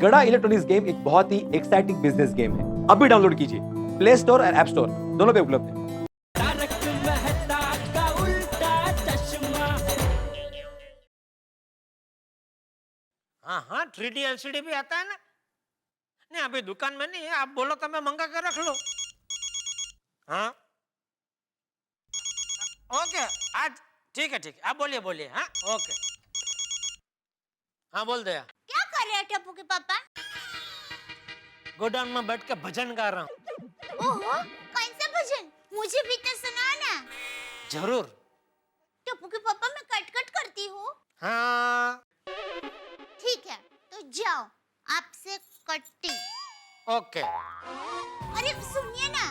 गड़ा electronics game एक बहुत ही एक्साइटिंग बिजनेस गेम है। अभी डाउनलोड कीजिए, प्ले स्टोर और ऐप स्टोर दोनों पे उपलब्ध है। हाँ हाँ 3D LCD भी आता है ना। नहीं अभी दुकान में नहीं है, आप बोलो तो मैं मंगा कर रख लो। हाँ ओके, आज ठीक है आप बोलिए बोलिए। हाँ ओके, हाँ बोल दया। क्या कर रहे हैं टप्पू के पापा? गोडाउन में बैठ के भजन गा रहा हूँ। ओहो, कौन सा भजन? मुझे भी तो सुनाओ ना। जरूर। टप्पू के पापा मैं कट करती हूँ। हाँ ठीक है, तो जाओ, आपसे कट्टी। ओके। अरे सुनिए ना।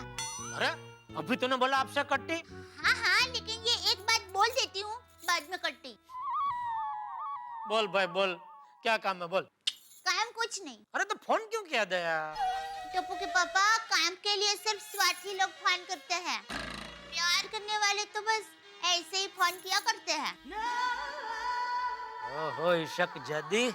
अरे अभी तूने बोला आपसे कट्टी। हाँ, लेकिन ये एक बात बोल देती हूँ, बाद में कट्टी। बोल भाई बोल, क्या काम है बोल। काम कुछ नहीं। अरे तो फोन क्यों किया दया? टप्पू के पापा, काम के लिए सिर्फ स्वार्थी लोग फोन करते हैं। प्यार करने वाले तो बस ऐसे ही फोन किया करते हैं। ओहो इशक जदी,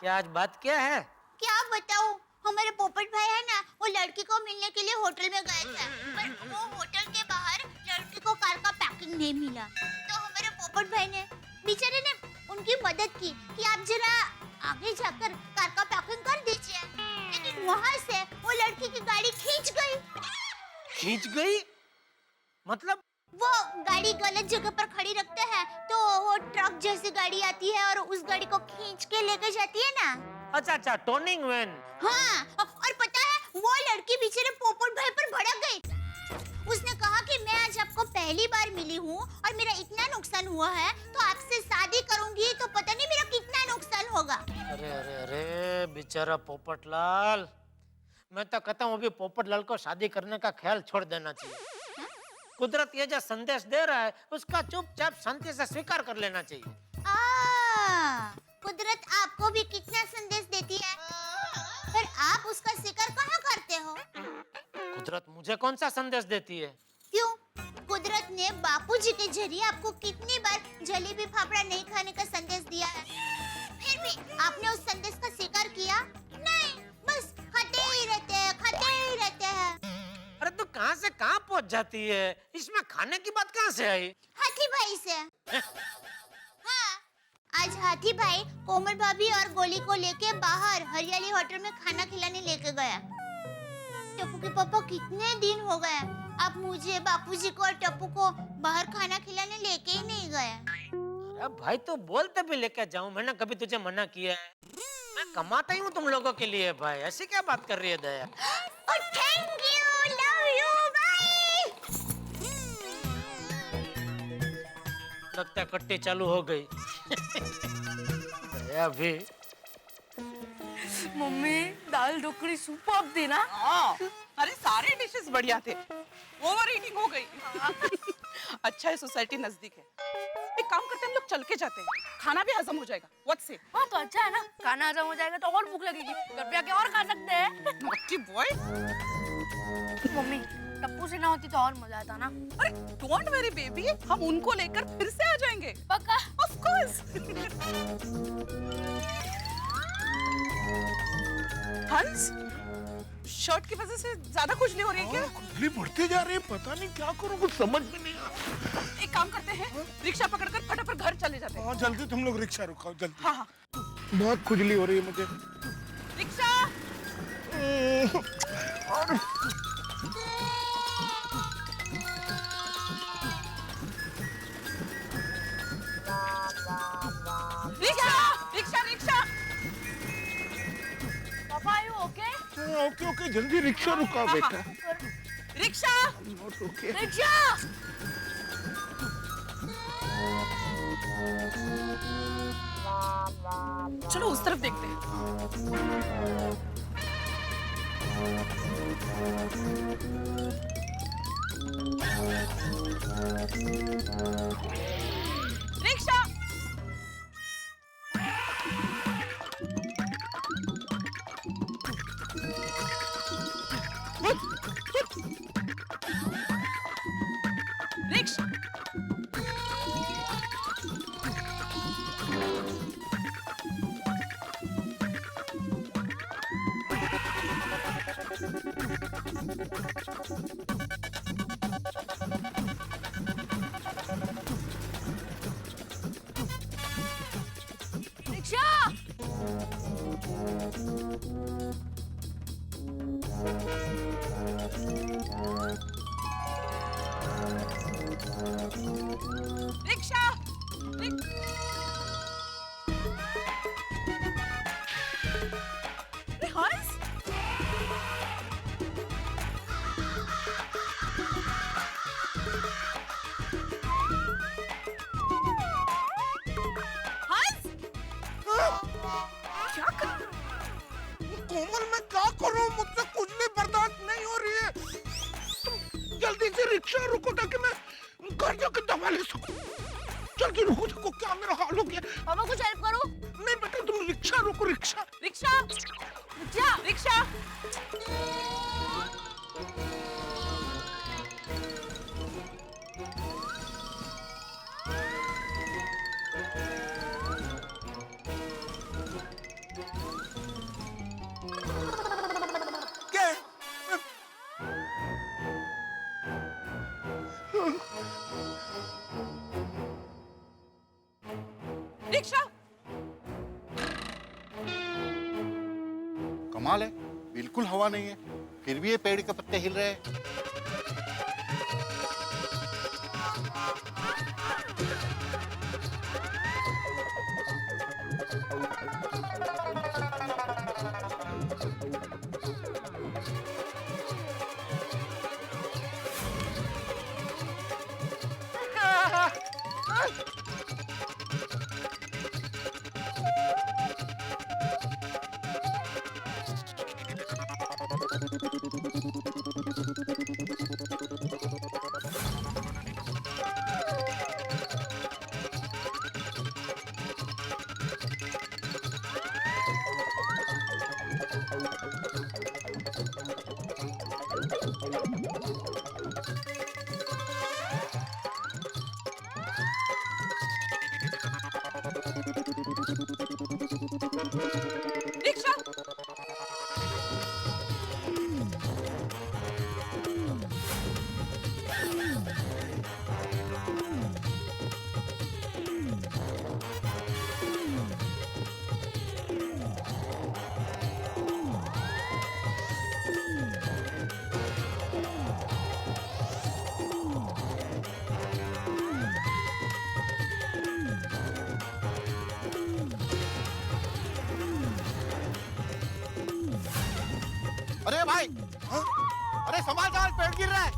क्या आज बात क्या है? क्या बताऊं, हमारे पोपट भाई है ना, वो लड़की को मिलने के लिए होटल में गए थे, पर वो होटल के बाहर लड़की को कार का पैकिंग नहीं मिला। तो हमारे पोपट भाई ने, बेचारे ने उनकी मदद की कि आप जरा आगे जाकर कार का पैकिंग कर दीजिए। लेकिन वहाँ से वो लड़की की गाड़ी खींच गई। खींच गई? मतलब? वो गाड़ी गलत जगह पर खड़ी रखते हैं, तो वो ट्रक जैसी गाड़ी आती है और उस गाड़ी को खींच के लेकर जाती है ना। अच्छा टर्निंग वैन। हाँ, और पता है वो लड़की बेचारे पोपट भाई पर भड़क गई। उसने कहा कि मैं आज आपको पहली बार मिली हूँ और मेरा इतना नुकसान हुआ है, तो आपसे शादी करूंगी तो पता नहीं मेरा कितना नुकसान होगा। अरे अरे अरे बेचारा पोपटलाल, मैं तो कहता हूँ अभी पोपटलाल को शादी करने का ख्याल छोड़ देना चाहिए। कुदरत ये जो संदेश दे रहा है उसका चुपचाप शांति से स्वीकार कर लेना चाहिए। कुदरत आपको भी कितना संदेश देती है, पर आप उसका स्वीकार कहाँ करते हो? कुदरत मुझे कौन सा संदेश देती है? क्यों? कुदरत ने बापूजी के जरिए आपको कितनी बार जलेबी फाफड़ा नहीं खाने का संदेश दिया है, फिर भी आपने उस संदेश का स्वीकार किया नहीं, बस खाते ही रहते हैं। अरे तू कहाँ से कहाँ पहुँच जाती है? इसमें खाने की बात कहाँ से आई? हाथी भाई से। हाँ, आज हाथी भाई कोमल भाभी और गोली को लेके बाहर हरियाली होटल में खाना खिलाने लेके गया। टप्पू के पापा कितने दिन हो गए, आप मुझे, बापूजी को और टप्पू को बाहर खाना खिलाने लेके ही नहीं गए। अरे भाई तो बोलते भी लेके जाऊं, मैंने कभी तुझे मना किया है? मैं कमाता ही हूँ तुम लोगों के लिए भाई, ऐसी क्या बात कर रही है दया? थैंक यू, लव यू भाई। लगता है कट्टी चालू हो गई। दया भी। मम्मी दाल ढोकली सुपर्ब थी ना? हाँ, अरे सारे डिशेस बढ़िया थे। ओवर ईटिंग हो गई। अच्छा है सोसाइटी नजदीक है, एक काम करते हैं हम लोग चल के जाते हैं, खाना भी हजम हो जाएगा। व्हाट से? हाँ तो अच्छा है ना, खाना हजम हो जाएगा तो और भूख लगेगी, घर पे आके और खा सकते हैं। Naughty boy. मम्मी टप्पू से ना होती तो और मजा आता ना। अरे डोंट वरी बेबी, हम उनको लेकर फिर से आ जाएंगे। पक्का? Of course. हंस, शर्ट की वजह से ज्यादा खुजली हो रही है क्या? खुजली बढ़ती जा रही है, पता नहीं क्या करूं, कुछ समझ में नहीं आ रहा। एक काम करते हैं, रिक्शा पकड़कर फटाफट घर चले जाते हैं। हाँ जल्दी, तुम लोग रिक्शा रुकाओ जल्दी। हाँ हाँ, बहुत खुजली हो रही है मुझे। रिक्शा। Rickshaw rickshaw rickshaw. पापा यू ओके? ओके ओके, जल्दी रिक्शा रुकाओ बेटा। रिक्शा। Not okay. रिक्शा। चलो उस तरफ देखते हैं। रिक्शा। रिक्शा। रिक्शा। रिक्शा। हंस। हंस। क्या कर रहा है? कोमल मैं क्या करूं, मुझसे कुछ भी बर्दाश्त नहीं हो रही है। तुम जल्दी से रिक्शा रुको ताकि मैं घर जाकर दवा ले सकूं। जल्दी रुको, देखो क्या मेरा हाल हो गया। पापा कुछ हेल्प करो। नहीं बेटा तुम रिक्शा रुको, रिक्शा। रिक्शा। रिक्शा। रिक्शा। क्या? रिक्शा। कमाल है, बिल्कुल हवा नहीं है, फिर भी ये पेड़ के पत्ते हिल रहे हैं। रिक्शा। अरे भाई, अरे संभाल संभाल, पेड़ गिर रहा है।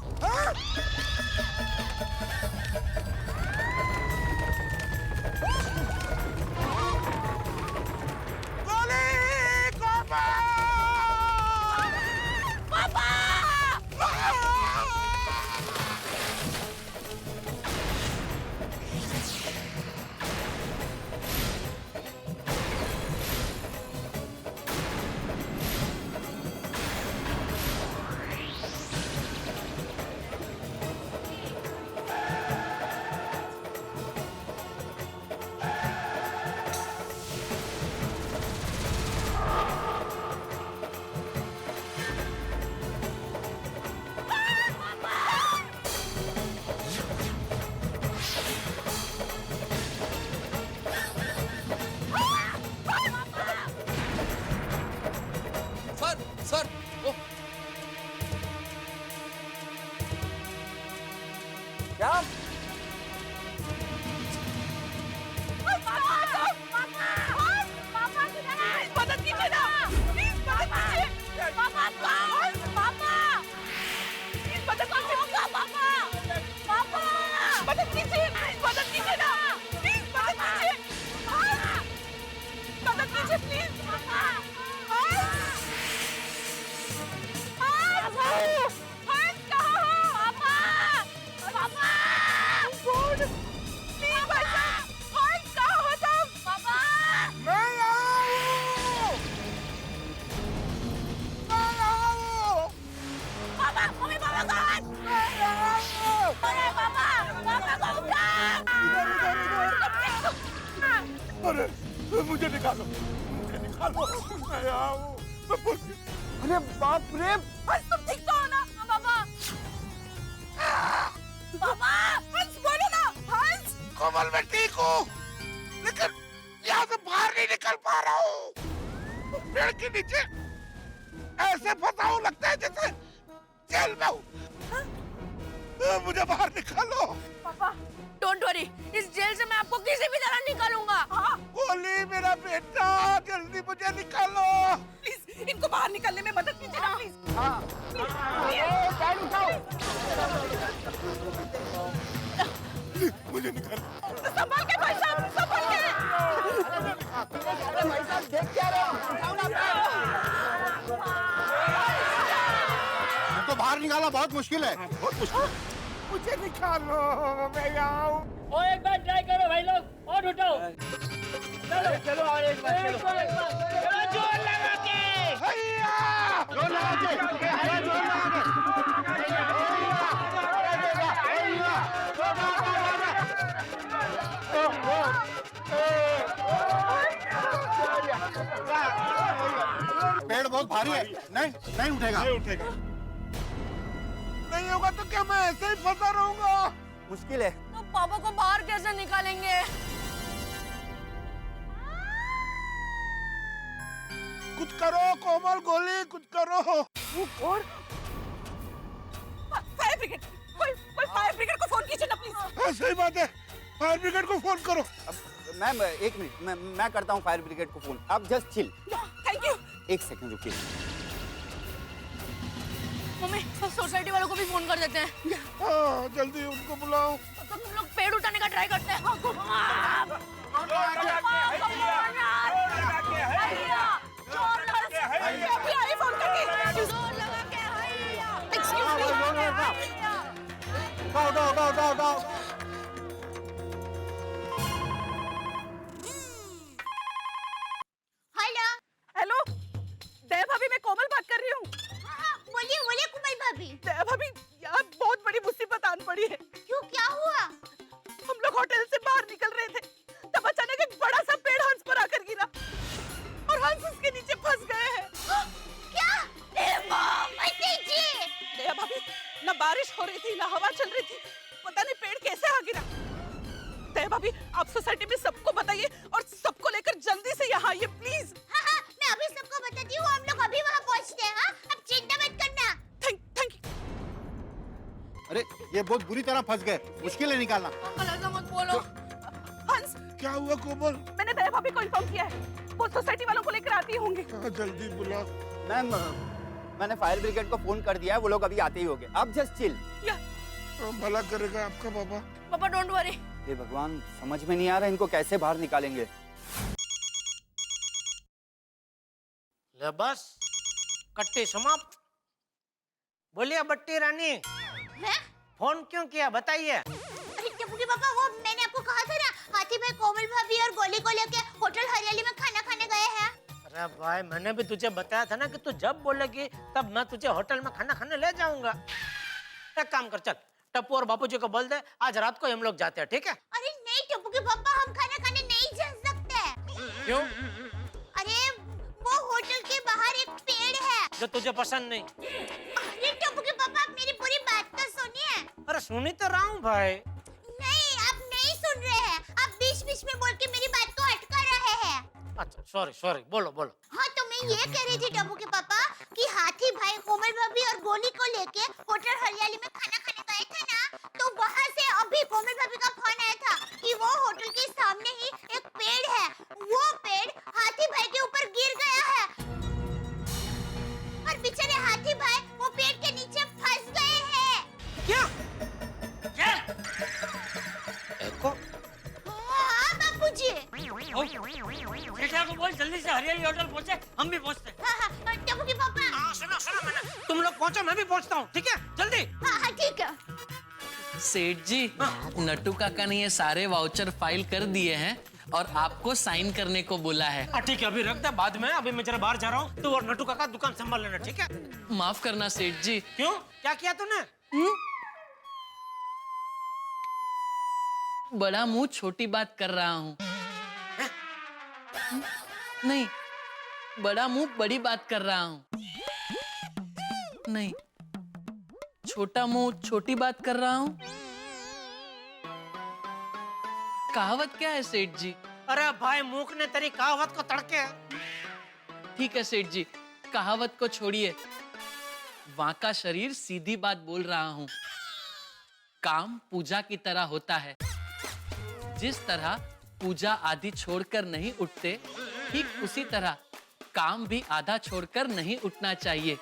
अरे मुझे निकालो, मुझे निकालो, मैं आऊं। अरे बाप रे, आज तुम ठीक तो हो ना? कोमल मैं ठीक हूँ, लेकिन यहाँ से बाहर नहीं निकल पा रहा हूँ। पेड़ के नीचे ऐसे फंसा हूँ, लगता है जैसे जेल में हूँ। मुझे बाहर निकालो। पापा डोंट वरी, इस जेल से मैं आपको किसी भी तरह निकालूंगा। गोली मेरा बेटा, जल्दी मुझे निकालो। प्लीज इनको बाहर निकलने में मदद कीजिए ना प्लीज। मुझे निकालो। संभाल के भाई साहब, संभाल के। भाई साहब देख क्या रहे हो? इनको बाहर निकालना बहुत मुश्किल है। बहुत मुश्किल। मुझे निकालो, मैं यहाँ हूँ। और एक बार ट्राई करो भाई लोग, और उठाओ। चलो चलो और एक बार चलो। चलो जोर लगा के। भैया! जोर लगा के। जोर लगा के। पेड़ बहुत भारी है, नहीं उठेगा। नहीं उठेगा। नहीं होगा तो क्या मैं ऐसे ही फंसा रहूंगा? मुश्किल है। तो पापा को बाहर कैसे निकालेंगे? कुछ करो कोमल, गोली कुछ करो। और फायर ब्रिगेड, कोई फायर ब्रिगेड को फोन कीजिए ना प्लीज। हाँ, सही बात है, फायर ब्रिगेड को फोन करो। मैम एक मिनट, मैं करता हूँ फायर ब्रिगेड को फोन। आप जस्ट चिल। Thank you. एक सेकंड रुकिए। मम्मी सोसाइटी वालों को भी फोन कर देते हैं। हाँ, जल्दी उनको बुलाओ। तो तुम लोग पेड़ उठाने का ट्राई करते हैं। हेलो। हेलो दया भाभी, मैं कोमल बात कर रही हूँ। हाँ, बोलिए बोलिए कोमल भाभी। दया भाभी यार बहुत बड़ी मुसीबत आन पड़ी है। क्यों, क्या हुआ? हम लोग होटल से बाहर निकल रहे थे, तब अचानक एक बड़ा सा पेड़ हंस पर आकर गिरा और हंस उसके नीचे फंस गए हैं। क्या? मत दीजिए। दया भाभी, ना बारिश हो रही थी ना हवा चल रही थी, पता नहीं पेड़ कैसे आ गिरा। दया भाभी आप सोसाइटी में सबको बताइए और सबको लेकर जल्दी से यहाँ आइए प्लीज। हाँ हाँ, मैं अभी सबको बताती हूँ, हम लोग अभी वहाँ पहुँचते हैं। हाँ, अब चिंता मत करना। Thank you. अरे ये बहुत बुरी तरह फंस गए, मुश्किल है निकालना। पापा ऐसा मत बोलो। हंस, क्या हुआ कोमल? मैंने दया भाभी को इन्फॉर्म किया है, वो सोसाइटी वालों को लेकर आती होंगे। हाँ, जल्दी बुलाओ। मैम मैंने फायर ब्रिगेड को फोन कर दिया है, वो लोग अभी आते ही होंगे। आप जस्ट चिल। हाँ, भला करेगा आपका बाबा। पापा डोंट वरी। ये भगवान, समझ में नहीं आ रहा इनको कैसे बाहर निकालेंगे। ले बस, कट्टी समाप्त। बोलिए बट्टी रानी, हैं? फोन क्यों किया बताइए। अरे टप्पू के पापा, वो मैंने आपको कहा था ना, हाथी भाई कोमल भाभी और गोली को लेके होटल हरियाली में खाना खाने गए हैं। अरे भाई, मैंने भी तुझे बताया था ना कि तू जब बोलेगी तब मैं तुझे होटल में खाना खाने ले जाऊंगा। एक काम कर, चल टप्पू और बापू जी को बोल दे आज रात को हम लोग जाते हैं, ठीक है? अरे नहीं टप्पू के पापा, हम खाना खाने नहीं जा सकते। क्यों? अरे वो होटल के बाहर एक पेड़ है जो तुझे पसंद नहीं। अरे टप्पू के पापा, आप मेरी पूरी बात तो सुनिए। अरे सुनी तो रहा हूँ भाई। नहीं, आप नहीं सुन रहे हैं, आप बीच-बीच में बोल के मेरी बात को अटका रहे हैं। अच्छा सॉरी, बोलो बोलो। हाँ, तो मैं ये कह रही थी टप्पू के पापा कि हाथी भाई कोमल भाभी और गोली को लेके होटल हरियाली में खाना खाने गए थे ना, तो वहाँ से अभी कोमल भाभी का फोन आया था कि वो होटल के सामने ही एक पेड़ है, वो पेड़ हाथी भाई के ऊपर गिर गया है और बेचारे हाथी भाई वो पेड़ के नीचे फंस गए हैं। क्या? एको? हाँ बाबूजी। बेटा को बोल जल्दी से हरियाली होटल पहुंचे, हम भी पहुंचते हैं। हाँ हाँ, टप्पू के पापा। सुनो मैंने, तुम लोग पहुंचो, मैं भी पहुंचता हूँ, ठीक है? जल्दी। हाँ हाँ ठीक है। सेठ जी, नट्टू काका ने ये सारे वाउचर फाइल कर दिए हैं और आपको साइन करने को बोला है। ठीक है, अभी रख दे, बाद में। अभी मैं जरा बाहर जा रहा हूँ, तू और नट्टू काका दुकान संभाल लेना, ठीक है? माफ करना सेठ जी। क्यों, क्या किया तूने? बड़ा मुंह छोटी बात कर रहा हूँ। नहीं, बड़ा मुंह बड़ी बात कर रहा हूँ। नहीं, छोटा मुंह छोटी बात कर रहा हूँ। कहावत क्या है सेठ जी? अरे भाई मूक ने तेरी कहावत को तड़के। ठीक है सेठ जी, कहावत को छोड़िए, वहां का शरीर सीधी बात बोल रहा हूँ। काम पूजा की तरह होता है। जिस तरह पूजा आधी छोड़कर नहीं उठते, ठीक उसी तरह काम भी आधा छोड़कर नहीं उठना चाहिए,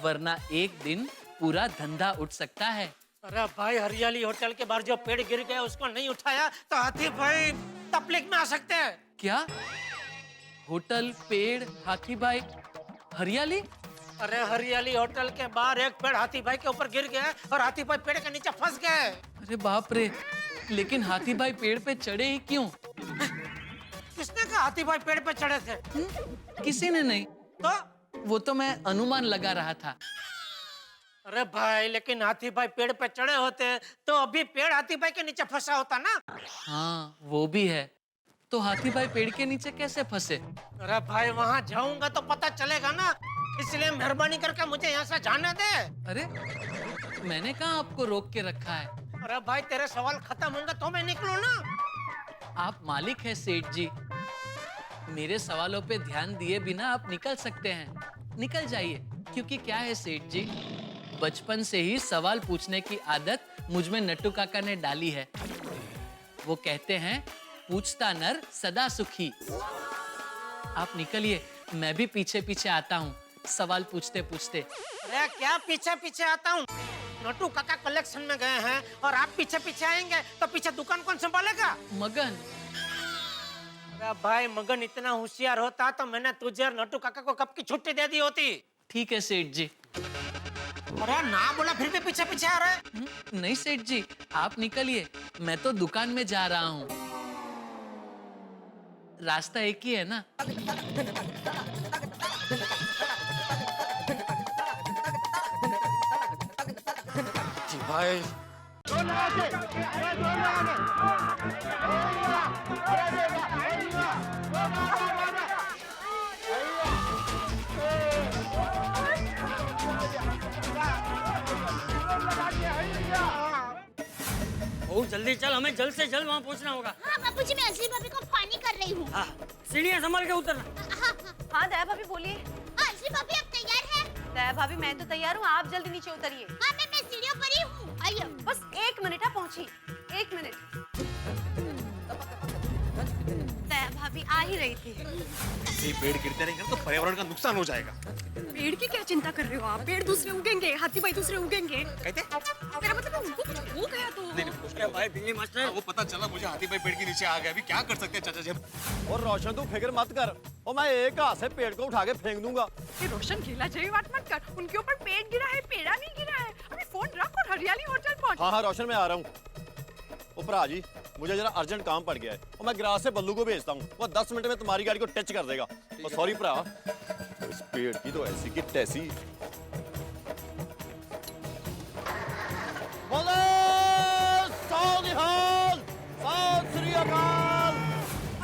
वरना एक दिन पूरा धंधा उठ सकता है। अरे भाई हरियाली होटल के बाहर जो पेड़ गिर गया उसको नहीं उठाया तो हाथी भाई तकलीफ में आ सकते हैं। क्या? होटल, पेड़, हाथी भाई, हरियाली? अरे हरियाली होटल के बाहर एक पेड़ हाथी भाई के ऊपर गिर गया और हाथी भाई पेड़ के नीचे फंस गए। अरे बाप रे, लेकिन हाथी भाई पेड़ पे चढ़े ही क्यों? किसने कहा हाथी भाई पेड़ पे चढ़े थे? किसी ने नहीं, तो वो तो मैं अनुमान लगा रहा था। अरे भाई लेकिन हाथी भाई पेड़ पे चढ़े होते तो अभी पेड़ हाथी भाई के नीचे फंसा होता ना। हाँ वो भी है, तो हाथी भाई पेड़ के नीचे कैसे फंसे? अरे भाई वहाँ जाऊंगा तो पता चलेगा ना, इसलिए मेहरबानी करके मुझे यहाँ से जाने दे। अरे मैंने कहाँ आपको रोक के रखा है? अरे भाई तेरे सवाल खत्म होंगे तो मैं निकलूं ना। आप मालिक हैं सेठ जी, मेरे सवालों पे ध्यान दिए बिना आप निकल सकते हैं। निकल जाइए, क्योंकि क्या है सेठ जी, बचपन से ही सवाल पूछने की आदत मुझ में नट्टू काका ने डाली है। वो कहते हैं पूछता नर सदा सुखी। आप निकलिए, मैं भी पीछे पीछे आता हूँ सवाल पूछते पूछते। अरे क्या पीछे पीछे आता हूँ? नट्टू काका कलेक्शन में गए हैं और आप पीछे पीछे आएंगे तो पीछे दुकान कौन संभालेगा? मगन। अरे भाई मगन इतना होशियार होता तो मैंने तुझे और नट्टू काका को कब की छुट्टी दे दी होती। ठीक है सेठ जी। अरे ना बोला फिर भी पीछे पीछे आ रहा है। नहीं सेठ जी, आप निकलिए, मैं तो दुकान में जा रहा हूँ। रास्ता एक ही है ना। जी भाई बहुत जल्दी चल, हमें जल्द से जल्द वहाँ पहुँचना होगा। हाँ बाबूजी, मैं असली भाभी को पानी कर रही हूँ। हाँ, सीढ़ियाँ संभाल के उतरना। हाँ दया भाभी बोलिए। असली भाभी अब तैयार है? दया भाभी मैं तो तैयार हूँ, आप जल्दी नीचे उतरिए। हाँ मैं सीढ़ियों पर ही हूँ। आइए। बस 1 मिनट, आप पहुँची। 1 मिनट। दया भाभी आ ही रही थी। ऐसे ही पेड़ गिरते रहेंगे तो पर्यावरण का नुकसान हो जाएगा। पेड़ की क्या चिंता कर रहे हो आप? पेड़ दूसरे उगेंगे, हाथी भाई दूसरे उगेंगे। कहते? मेरा मतलब उनको कुछ हो गया तो। नहीं, भाई बिल्ली मास्टर, वो पता चला मुझे हाथी भाई पेड़ के नीचे आ गया। अभी क्या कर सकते हैं चाचा जी हम? और रोशन तू फिक्र मत कर, और मैं एक हाथ से पेड़ को उठा के फेंक दूंगा। ये रोशन खेला जाए बात मत कर, उनके ऊपर पेड़ गिरा है, पेड़ा नहीं गिरा है। अभी फोन रख और हरियाली होटल पहुंच। हाँ हाँ रोशन मैं आ रहा हूँ। ओ भरा जी, मुझे जरा अर्जेंट काम पड़ गया है और मैं गिरास से बल्लू को भेजता हूँ, वो 10 मिनट में तुम्हारी गाड़ी को टच कर देगा। तो सॉरी भरा, इस पेड़ की तो ऐसी की तैसी। बोलो साउनिहाल, साउथ श्री अकाल।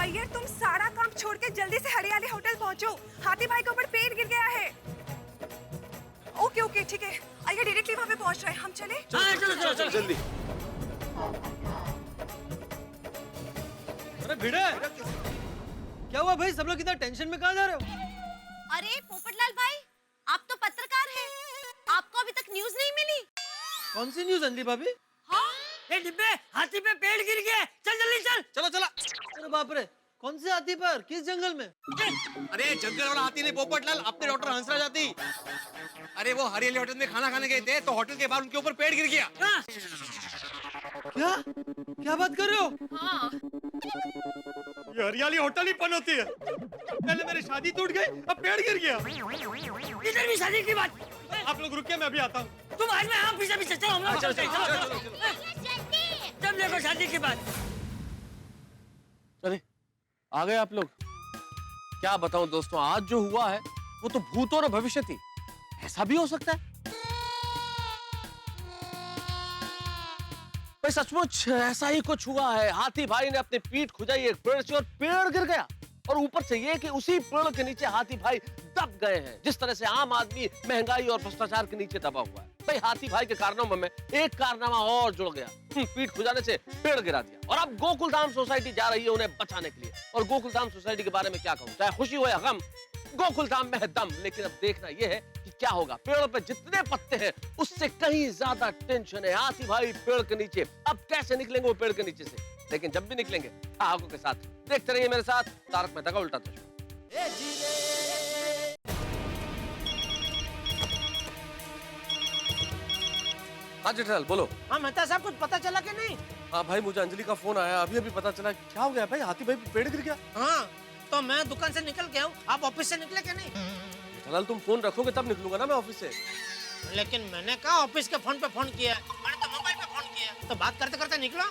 अय्यर तुम सारा काम छोड़ के जल्दी से हरियाली होटल पहुंचो, हाथी भाई के ऊपर पेड़ गिर गया है। ओके ओके ठीक है, अय्यर डायरेक्टली वहाँ पे पहुंच रहे हैं, हम चले? चलो चलो जल्दी। अरे भिड़े, क्या हुआ भाई? सब लोग इतना टेंशन में कहाँ जा रहे हो? अरे पोपटलाल भाई, आप तो पत्रकार हैं, आपको अभी तक न्यूज़ नहीं मिली? कौन सी न्यूज़ अंजलि भाभी? हाँ? ए डिब्बे, हाथी पे पेड़ गिर गया, चल जल्दी चल। चलो चला। अरे बाप रे, कौन से हाथी पर? किस जंगल में? अरे जंगल वाला हाथी नहीं पोपटलाल, अपने डॉक्टर हंसराज हाथी। अरे वो हरियाली होटल में खाना खाने गए थे तो होटल के बाहर उनके ऊपर पेड़ गिर गया। क्या? क्या बात कर रहे हो? हाँ। ये हरियाली होटल ही पन होती है। पहले मेरी शादी टूट गई, अब पेड़ गिर गया। इधर भी शादी की बात। आप लोग रुकिए, मैं अभी आता हूँ। तुम आज में हाँ पीछे पीछे चलो, हम लोग चलते हैं, चलो जल्दी। जब देखो शादी की बात। चले आ गए आप लोग। क्या बताऊं दोस्तों, आज जो हुआ है वो तो भूत और भविष्य थी। ऐसा भी हो सकता है? भाई सचमुच ऐसा ही कुछ हुआ है। हाथी भाई ने अपनी पीठ खुजाई एक पेड़ से और पेड़ गिर गया, और ऊपर से ये कि उसी पेड़ के नीचे हाथी भाई दब गए हैं, जिस तरह से आम आदमी महंगाई और भ्रष्टाचार के नीचे दबा हुआ है। भाई हाथी भाई के कारनामों में एक कारनामा और जुड़ गया। पीठ खुजाने से पेड़ गिरा दिया और अब गोकुलधाम सोसाइटी जा रही है उन्हें बचाने के लिए। और गोकुलधाम सोसाइटी के बारे में क्या कहूँ, चाहे खुशी हो या गम, गोकुलधाम में है दम। लेकिन अब देखना यह है कि क्या होगा। पेड़ों पे जितने पत्ते हैं उससे कहीं ज्यादा टेंशन है हाथी भाई पेड़ के नीचे। अब कैसे निकलेंगे वो पेड़ के नीचे से, लेकिन जब भी निकलेंगे ठहाकों के साथ। देखते रहिए मेरे साथ तारक मेहता का उल्टा चश्मा। हाँ जेठालाल बोलो। हाँ मेहता साहब, कुछ पता चला कि नहीं? हाँ भाई, मुझे अंजलि का फोन आया, अभी अभी पता चला। क्या हो गया भाई, हाथी भाई पेड़ गिर गया? हाँ, तो मैं दुकान से निकल गया हूँ, आप ऑफिस से निकले क्या नहीं? जेठालाल तुम फोन रखोगे तब निकलूंगा ना मैं ऑफिस से। लेकिन मैंने कहा ऑफिस के फोन पे फोन किया, मैंने तो मोबाइल पे फोन किया, तो बात करते करते निकलो।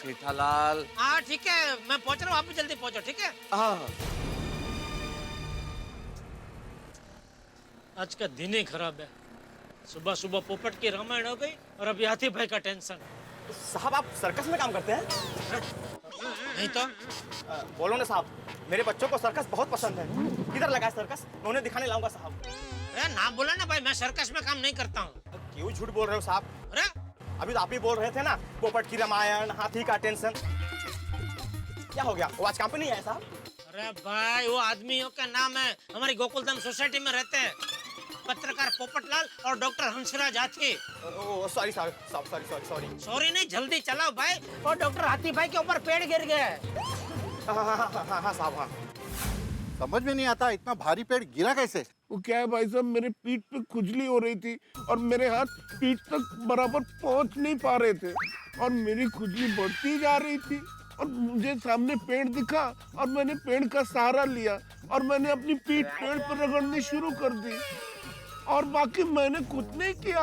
जेठालाल हाँ ठीक है, मैं पहुँच रहा हूँ, आप भी जल्दी पहुँचो, ठीक है? हाँ। आज का दिन ही खराब है। सुबह सुबह पोपट की रामायण हो गई और अभी हाथी भाई का टेंशन। साहब आप सर्कस में काम करते हैं? नहीं तो बोलो ना साहब, मेरे बच्चों को सर्कस बहुत पसंद है। किधर लगा है सर्कस? मैं उन्हें दिखाने लाऊंगा साहब। अरे ना बोला ना भाई, मैं सर्कस में काम नहीं करता हूँ। क्यों झूठ बोल रहे हो साहब? अरे अभी तो आप ही बोल रहे थे ना, पोपट की रामायण, हाथी का टेंशन। क्या हो गया, वो आज काम पे नहीं आया साहब? अरे भाई वो आदमियों का नाम है, हमारी गोकुलधाम सोसाइटी में रहते हैं, पत्रकार पोपटलाल और डॉक्टर हंसराज हाथी। सॉरी साहब, सॉरी। सॉरी नहीं, जल्दी चलाओ भाई। और डॉक्टर हाथी भाई के ऊपर पेड़ गिर गया है। हाँ साहब हाँ। समझ में नहीं आता इतना भारी पेड़ गिरा कैसे? वो क्या है भाई साहब, मेरे पीठ पे खुजली हो रही थी और मेरे हाथ पीठ तक बराबर पहुंच नहीं पा रहे थे और मेरी खुजली बढ़ती जा रही थी और मुझे सामने पेड़ दिखा और मैंने पेड़ का सहारा लिया और मैंने अपनी पीठ पेड़ पर रगड़नी शुरू कर दी और बाकी मैंने कुछ नहीं किया।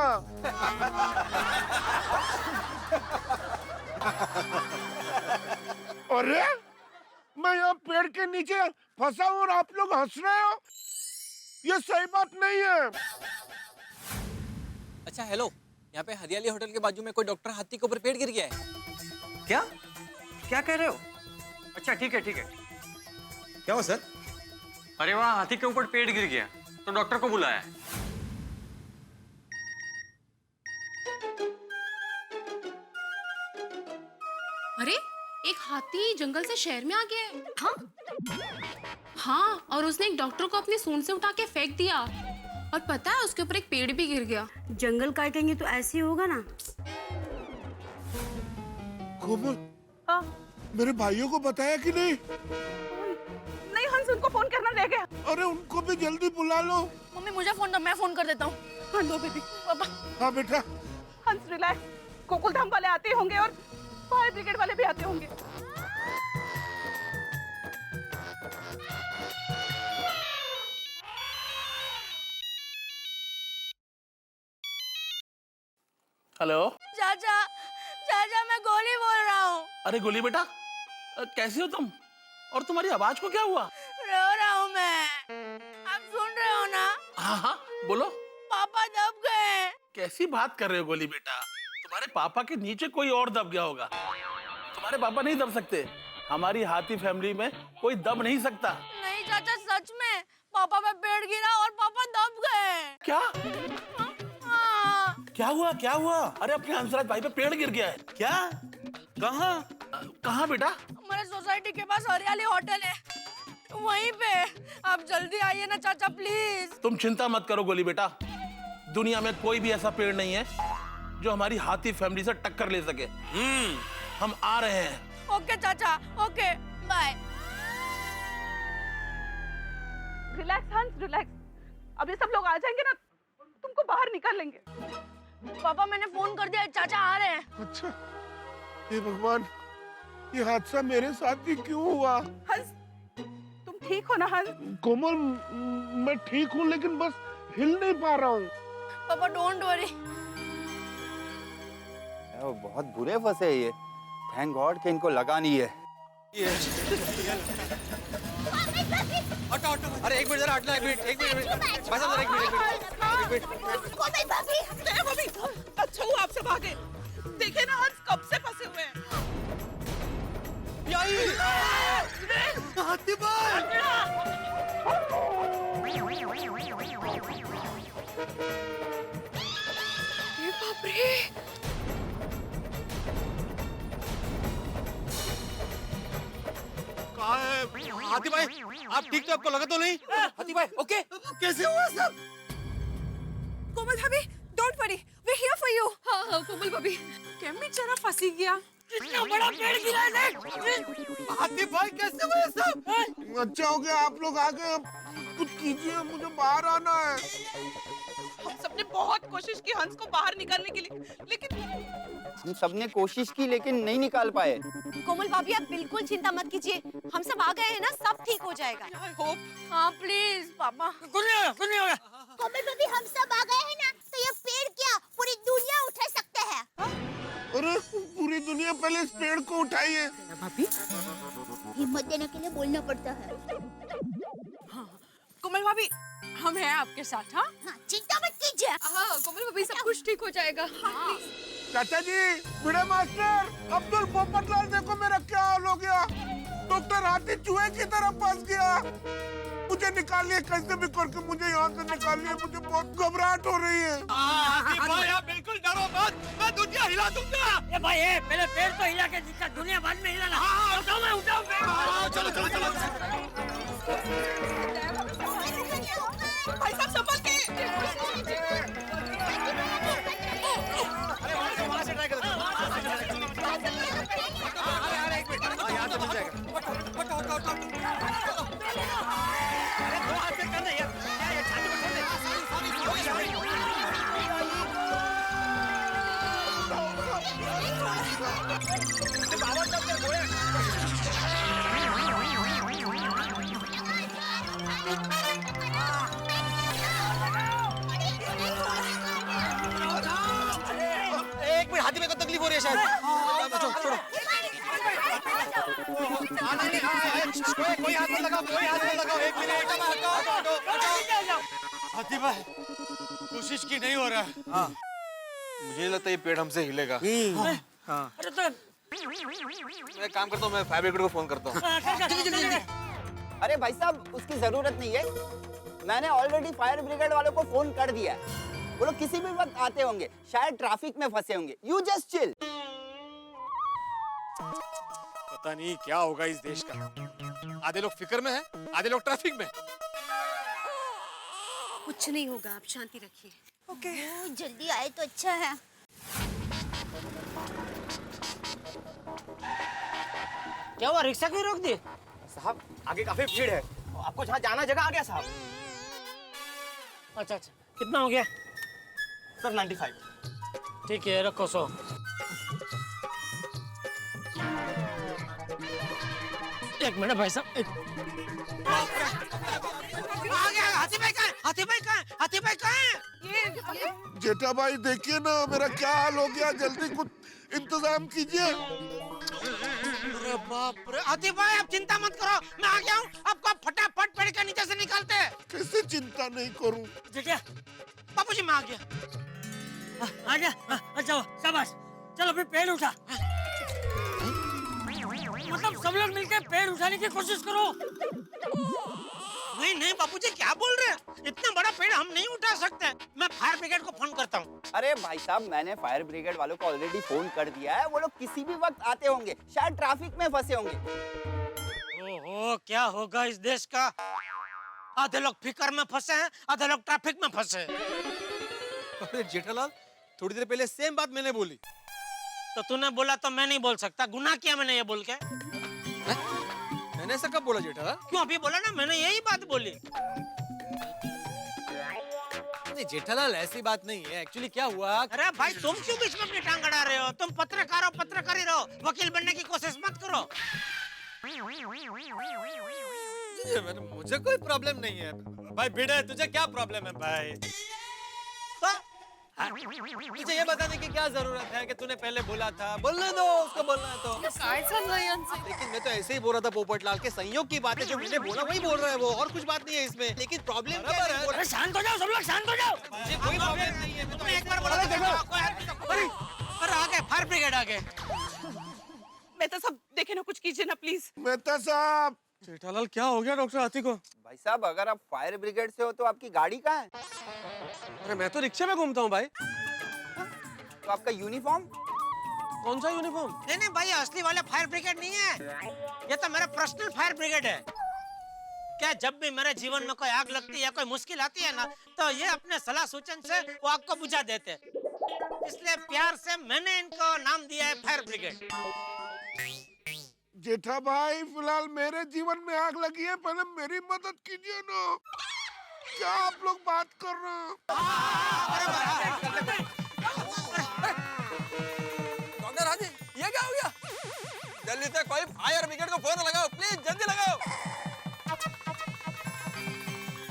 अरे मैं यहाँ पेड़ के नीचे फंसा हूँ और आप लोग हंस रहे हो, ये सही बात नहीं है। अच्छा हेलो, यहाँ पे हरियाली होटल के बाजू में कोई डॉक्टर हाथी के ऊपर पेड़ गिर गया है क्या? क्या कह रहे हो? अच्छा ठीक है क्या हुआ सर? अरे वहाँ हाथी के ऊपर पेड़ गिर गया तो डॉक्टर को बुलाया है। अरे एक हाथी जंगल से शहर में आ गया है। हाँ, और उसने एक डॉक्टर को अपनी सूंड से उठा के फेंक दिया और पता है उसके ऊपर एक पेड़ भी गिर गया। जंगल काटेंगे तो ऐसे ही होगा ना। कोमल, मेरे भाइयों को बताया कि नहीं? नहीं हंस, उनको फोन करना रह गया। अरे उनको भी जल्दी बुला लो। मम्मी मुझे फोन दो, मैं फोन कर देता हूँ। हाँ दो बेबी। पापा। हाँ बेटा। हंस रिलैक्स, गोकुलधाम वाले आते होंगे और फायर ब्रिगेड वाले भी आते होंगे। हेलो चाचा, मैं गोली बोल रहा हूँ। अरे गोली बेटा, कैसे हो तुम? और तुम्हारी आवाज को क्या हुआ? रो रहा हूँ मैं। आप सुन रहे हो ना? हाँ बोलो। पापा दब गए। कैसी बात कर रहे हो गोली बेटा? तुम्हारे पापा के नीचे कोई और दब गया होगा। तुम्हारे पापा नहीं दब सकते। हमारी हाथी फैमिली में कोई दब नहीं सकता। नहीं चाचा, सच में पापा पे पेड़ गिरा और पापा दब गए। क्या? क्या हुआ? अरे अपने हंसराज भाई पे पेड़ गिर गया है क्या? कहाँ बेटा? हमारे सोसाइटी के पास हरियाली होटल है, वहीं पे। आप जल्दी आइए ना चाचा प्लीज। तुम चिंता मत करो गोली बेटा, दुनिया में कोई भी ऐसा पेड़ नहीं है जो हमारी हाथी फैमिली से टक्कर ले सके। हम आ रहे हैं। ओके चाचा, ओके बाय। रिलैक्स हंस, रिलैक्स। अभी सब लोग आ जाएंगे ना, तुमको बाहर निकाल लेंगे। पापा मैंने फोन कर दिया, चाचा आ रहे हैं। अच्छा, हे भगवान, ये हादसा मेरे साथ ही क्यों हुआ? हंस, तुम ठीक हो ना हंस? कोमल, मैं ठीक हूँ लेकिन बस हिल नहीं पा रहा हूँ। पापा डोंट वरी। बहुत बुरे फंसे ये। थैंक गॉड कि इनको लगा नहीं है। हटो अरे एक मिनट जरा हटना, एक मिनट भाई साहब, एक मिनट। अच्छा हुआ आपसे भागे। देखे ना हंस कब से फंसे हुए हैं। हाथी भाई! ये हाथी भाई आप ठीक तो आपको लगा तो नहीं? हाथी भाई ओके? कैसे हुआ सब? कोमल भाभी, don't worry, we here for you. हाँ कोमल भाभी, केम बेचारा फंसी गया। कितना बड़ा पेड़ गिरा है देख। हाथी भाई कैसे हुआ सब? अच्छा हो गया आप लोग आ गए, कुछ कीजिए, मुझे बाहर आना है। हम सबने बहुत कोशिश की हंस को बाहर निकालने के लिए, लेकिन हम सबने कोशिश की लेकिन नहीं निकाल पाए। कोमल भाभी आप बिल्कुल चिंता मत कीजिए, हम सब आ गए हैं ना, सब ठीक हो जाएगा। I hope. हाँ प्लीज पापा। कुछ नहीं होगा। कोमल भाभी हम सब आ गए हैं ना, तो ये पेड़ क्या पूरी दुनिया उठा सकते हैं। अरे पूरी दुनिया पहले इस पेड़ को उठाइए। भाभी हिम्मत देने के लिए बोलना पड़ता है। कोमल भाभी हम हैं आपके साथ। हाँ चिंता मत कीजिए। हाँ कोमल भाभी सब कुछ ठीक हो जाएगा। हाँ। चाचा जी, बड़े मास्टर, अब्दुल पोपटलाल देखो मेरा क्या हाल हो गया। डॉक्टर हाथी चूहे की तरह फंस गया। मुझे निकालिए कैसे भी करके, मुझे यहाँ से निकालिए, मुझे बहुत घबराहट हो रही है। हाथी भाई आप बिल्कुल डरो मत, मैं दुनिया हिला दूंगा। ए भाई ए, पहले पेड़ तो हिला के दिखा, दुनिया बाद में हिलाना। हाँ उठाओ मैं उठाओ पेड़। चलो चलो चलो। भाई साहब संभल के। वहाँ से ट्राई करो। अरे एक मिनट, यहाँ तो मिल जाएगा। अरे दो हाथ से करना यार, क्या छाती में छोड़ दे। एक मिनट, हाथी में को तकलीफ हो रही है शायद। छोड़ो। कोई हाथ मत लगाओ, कोई हाथ मत लगाओ। एक मिनट, हाथी भाई कोशिश की नहीं हो रहा है। हाँ मुझे नहीं लगता ये पेड़ हमसे हिलेगा। हाँ अरे तो मैं काम करता हूँ, मैं फायर ब्रिगेड को फोन करता हूँ। अरे भाई साहब उसकी जरूरत नहीं है, मैंने ऑलरेडी फायर ब्रिगेड वालों को फोन कर दिया है। वो लोग किसी भी वक्त आते होंगे, शायद ट्रैफिक में फंसे होंगे। You just chill. पता नहीं क्या होगा इस देश का, आधे लोग फिक्र में हैं, आधे लोग ट्रैफिक में। कुछ नहीं होगा, आप शांति रखिए। ओके जल्दी आए तो अच्छा है। क्या हुआ, रिक्शा क्यों रोक दी? साहब आगे काफी भीड़ है, आपको जहाँ जाना जगह आ गया साहब। अच्छा कितना हो गया? सर 95। ठीक है रखो 100। एक मिनट भाई साहब। आ गया। हाथी भाई कहाँ है? हाथी भाई कहाँ है? हाथी भाई कहाँ है? जेठा भाई देखिए ना मेरा क्या हाल हो गया, जल्दी कुछ इंतजाम कीजिए। अरे बाप रे, हाथी भाई आप चिंता मत करो, मैं आ गया हूँ। आपको फटाफट पेड़ के नीचे से निकालते हैं। कैसे चिंता नहीं करूं? देखिए बाबूजी मैं आ गया। आ गया। अच्छा शाबाश, चलो फिर पेड़ उठा। मतलब सब लोग मिलकर पेड़ उठाने की कोशिश करो। नहीं बाबूजी क्या बोल रहे हैं, इतना बड़ा पेड़ हम नहीं उठा सकते। मैं फायर ब्रिगेड को फोन करता हूँ। अरे भाई साहब मैंने फायर ब्रिगेड वालों को ऑलरेडी फोन कर दिया है, वो लोग किसी भी वक्त आते होंगे, शायद ट्रैफिक में फंसे होंगे। ओहो क्या होगा इस देश का, आधे लोग फिकर में फंसे हैं, आधे लोग ट्रैफिक में फंसे हैं। अरे जेठालाल थोड़ी देर पहले सेम बात मैंने बोली। तो तूने बोला तो मैं नहीं बोल सकता, गुनाह किया मैंने ये बोल के। मैंने ऐसा कब बोला जेठालाल? क्यों अभी बोला ना, मैंने यही बात बोली। नहीं जेठालाल ऐसी बात नहीं है, एक्चुअली क्या हुआ। अरे भाई तुम क्यों बीच में अपनी टांग अड़ा रहे हो? तुम पत्रकार हो, पत्रकारी रहो, वकील बनने की कोशिश मत करो। मुझे कोई प्रॉब्लम नहीं है भाई। बेटा तुझे क्या प्रॉब्लम है भाई? मुझे ये बताने की क्या जरूरत है कि तूने पहले बोला था? बोलने दो उसको, बोलना है तो। लेकिन मैं तो ऐसे ही बोल रहा था पोपटलाल के संयोग की बात है, जो मैंने बोला वही बोल रहा है वो, और कुछ बात नहीं है इसमें। लेकिन प्रॉब्लम क्या है? अरे शांत हो जाओ सब लोग, शांत हो जाओ। मुझे कोई प्रॉब्लम नहीं है, मैं तो एक बार बोला आ गए फायर ब्रिगेड आ गए। मेहता साहब देखे ना, कुछ कीजिए ना प्लीज। मेहता साहब। जेठालाल क्या हो गया डॉक्टर हाथी को? भाई साहब अगर आप फायर ब्रिगेड से हो तो आपकी गाड़ी कहाँ है? अरे मैं तो रिक्शा में घूमता हूँ भाई। तो आपका यूनिफॉर्म? कौन सा यूनिफॉर्म? नहीं भाई असली वाले फायर ब्रिगेड नहीं है, ये तो मेरा पर्सनल फायर ब्रिगेड है। क्या जब भी मेरे जीवन में कोई आग लगती है या कोई मुश्किल आती है ना, तो ये अपने सलाह सूचन से वो आग को बुझा देते हैं। इसलिए प्यार से मैंने इनको नाम दिया है फायर ब्रिगेड। जेठा भाई, फिलहाल मेरे जीवन में आग लगी है, पहले मेरी मदद कीजिए ना। क्या आप लोग बात कर रहे हैं? डॉक्टर हाथी, ये क्या हो गया? जल्दी से कोई फायर ब्रिगेड को फोन लगाओ, प्लीज जल्दी लगाओ।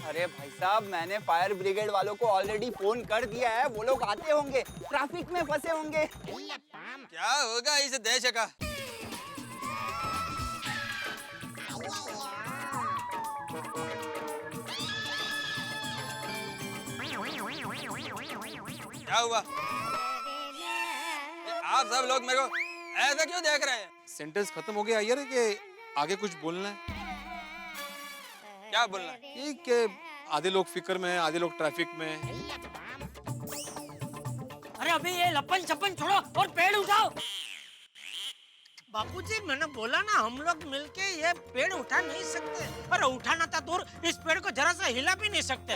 अरे भाई साहब, मैंने फायर ब्रिगेड वालों को ऑलरेडी फोन कर दिया है, वो लोग आते होंगे, ट्रैफिक में फंसे होंगे। क्या होगा इस देश का? क्या हुआ? आप सब लोग मेरे को ऐसा क्यों देख रहे हैं? सेंटेंस खत्म हो गया यार कि आगे कुछ बोलना है? क्या बोलना है? ये कि आधे लोग फिक्र में हैं, आधे लोग ट्रैफिक में हैं। अरे अभी ये लपन छपन छोड़ो और पेड़ उठाओ। बापूजी, मैंने बोला ना, हम लोग मिलके ये पेड़ उठा नहीं सकते। अरे उठाना था दूर, इस पेड़ को जरा सा हिला भी नहीं सकते।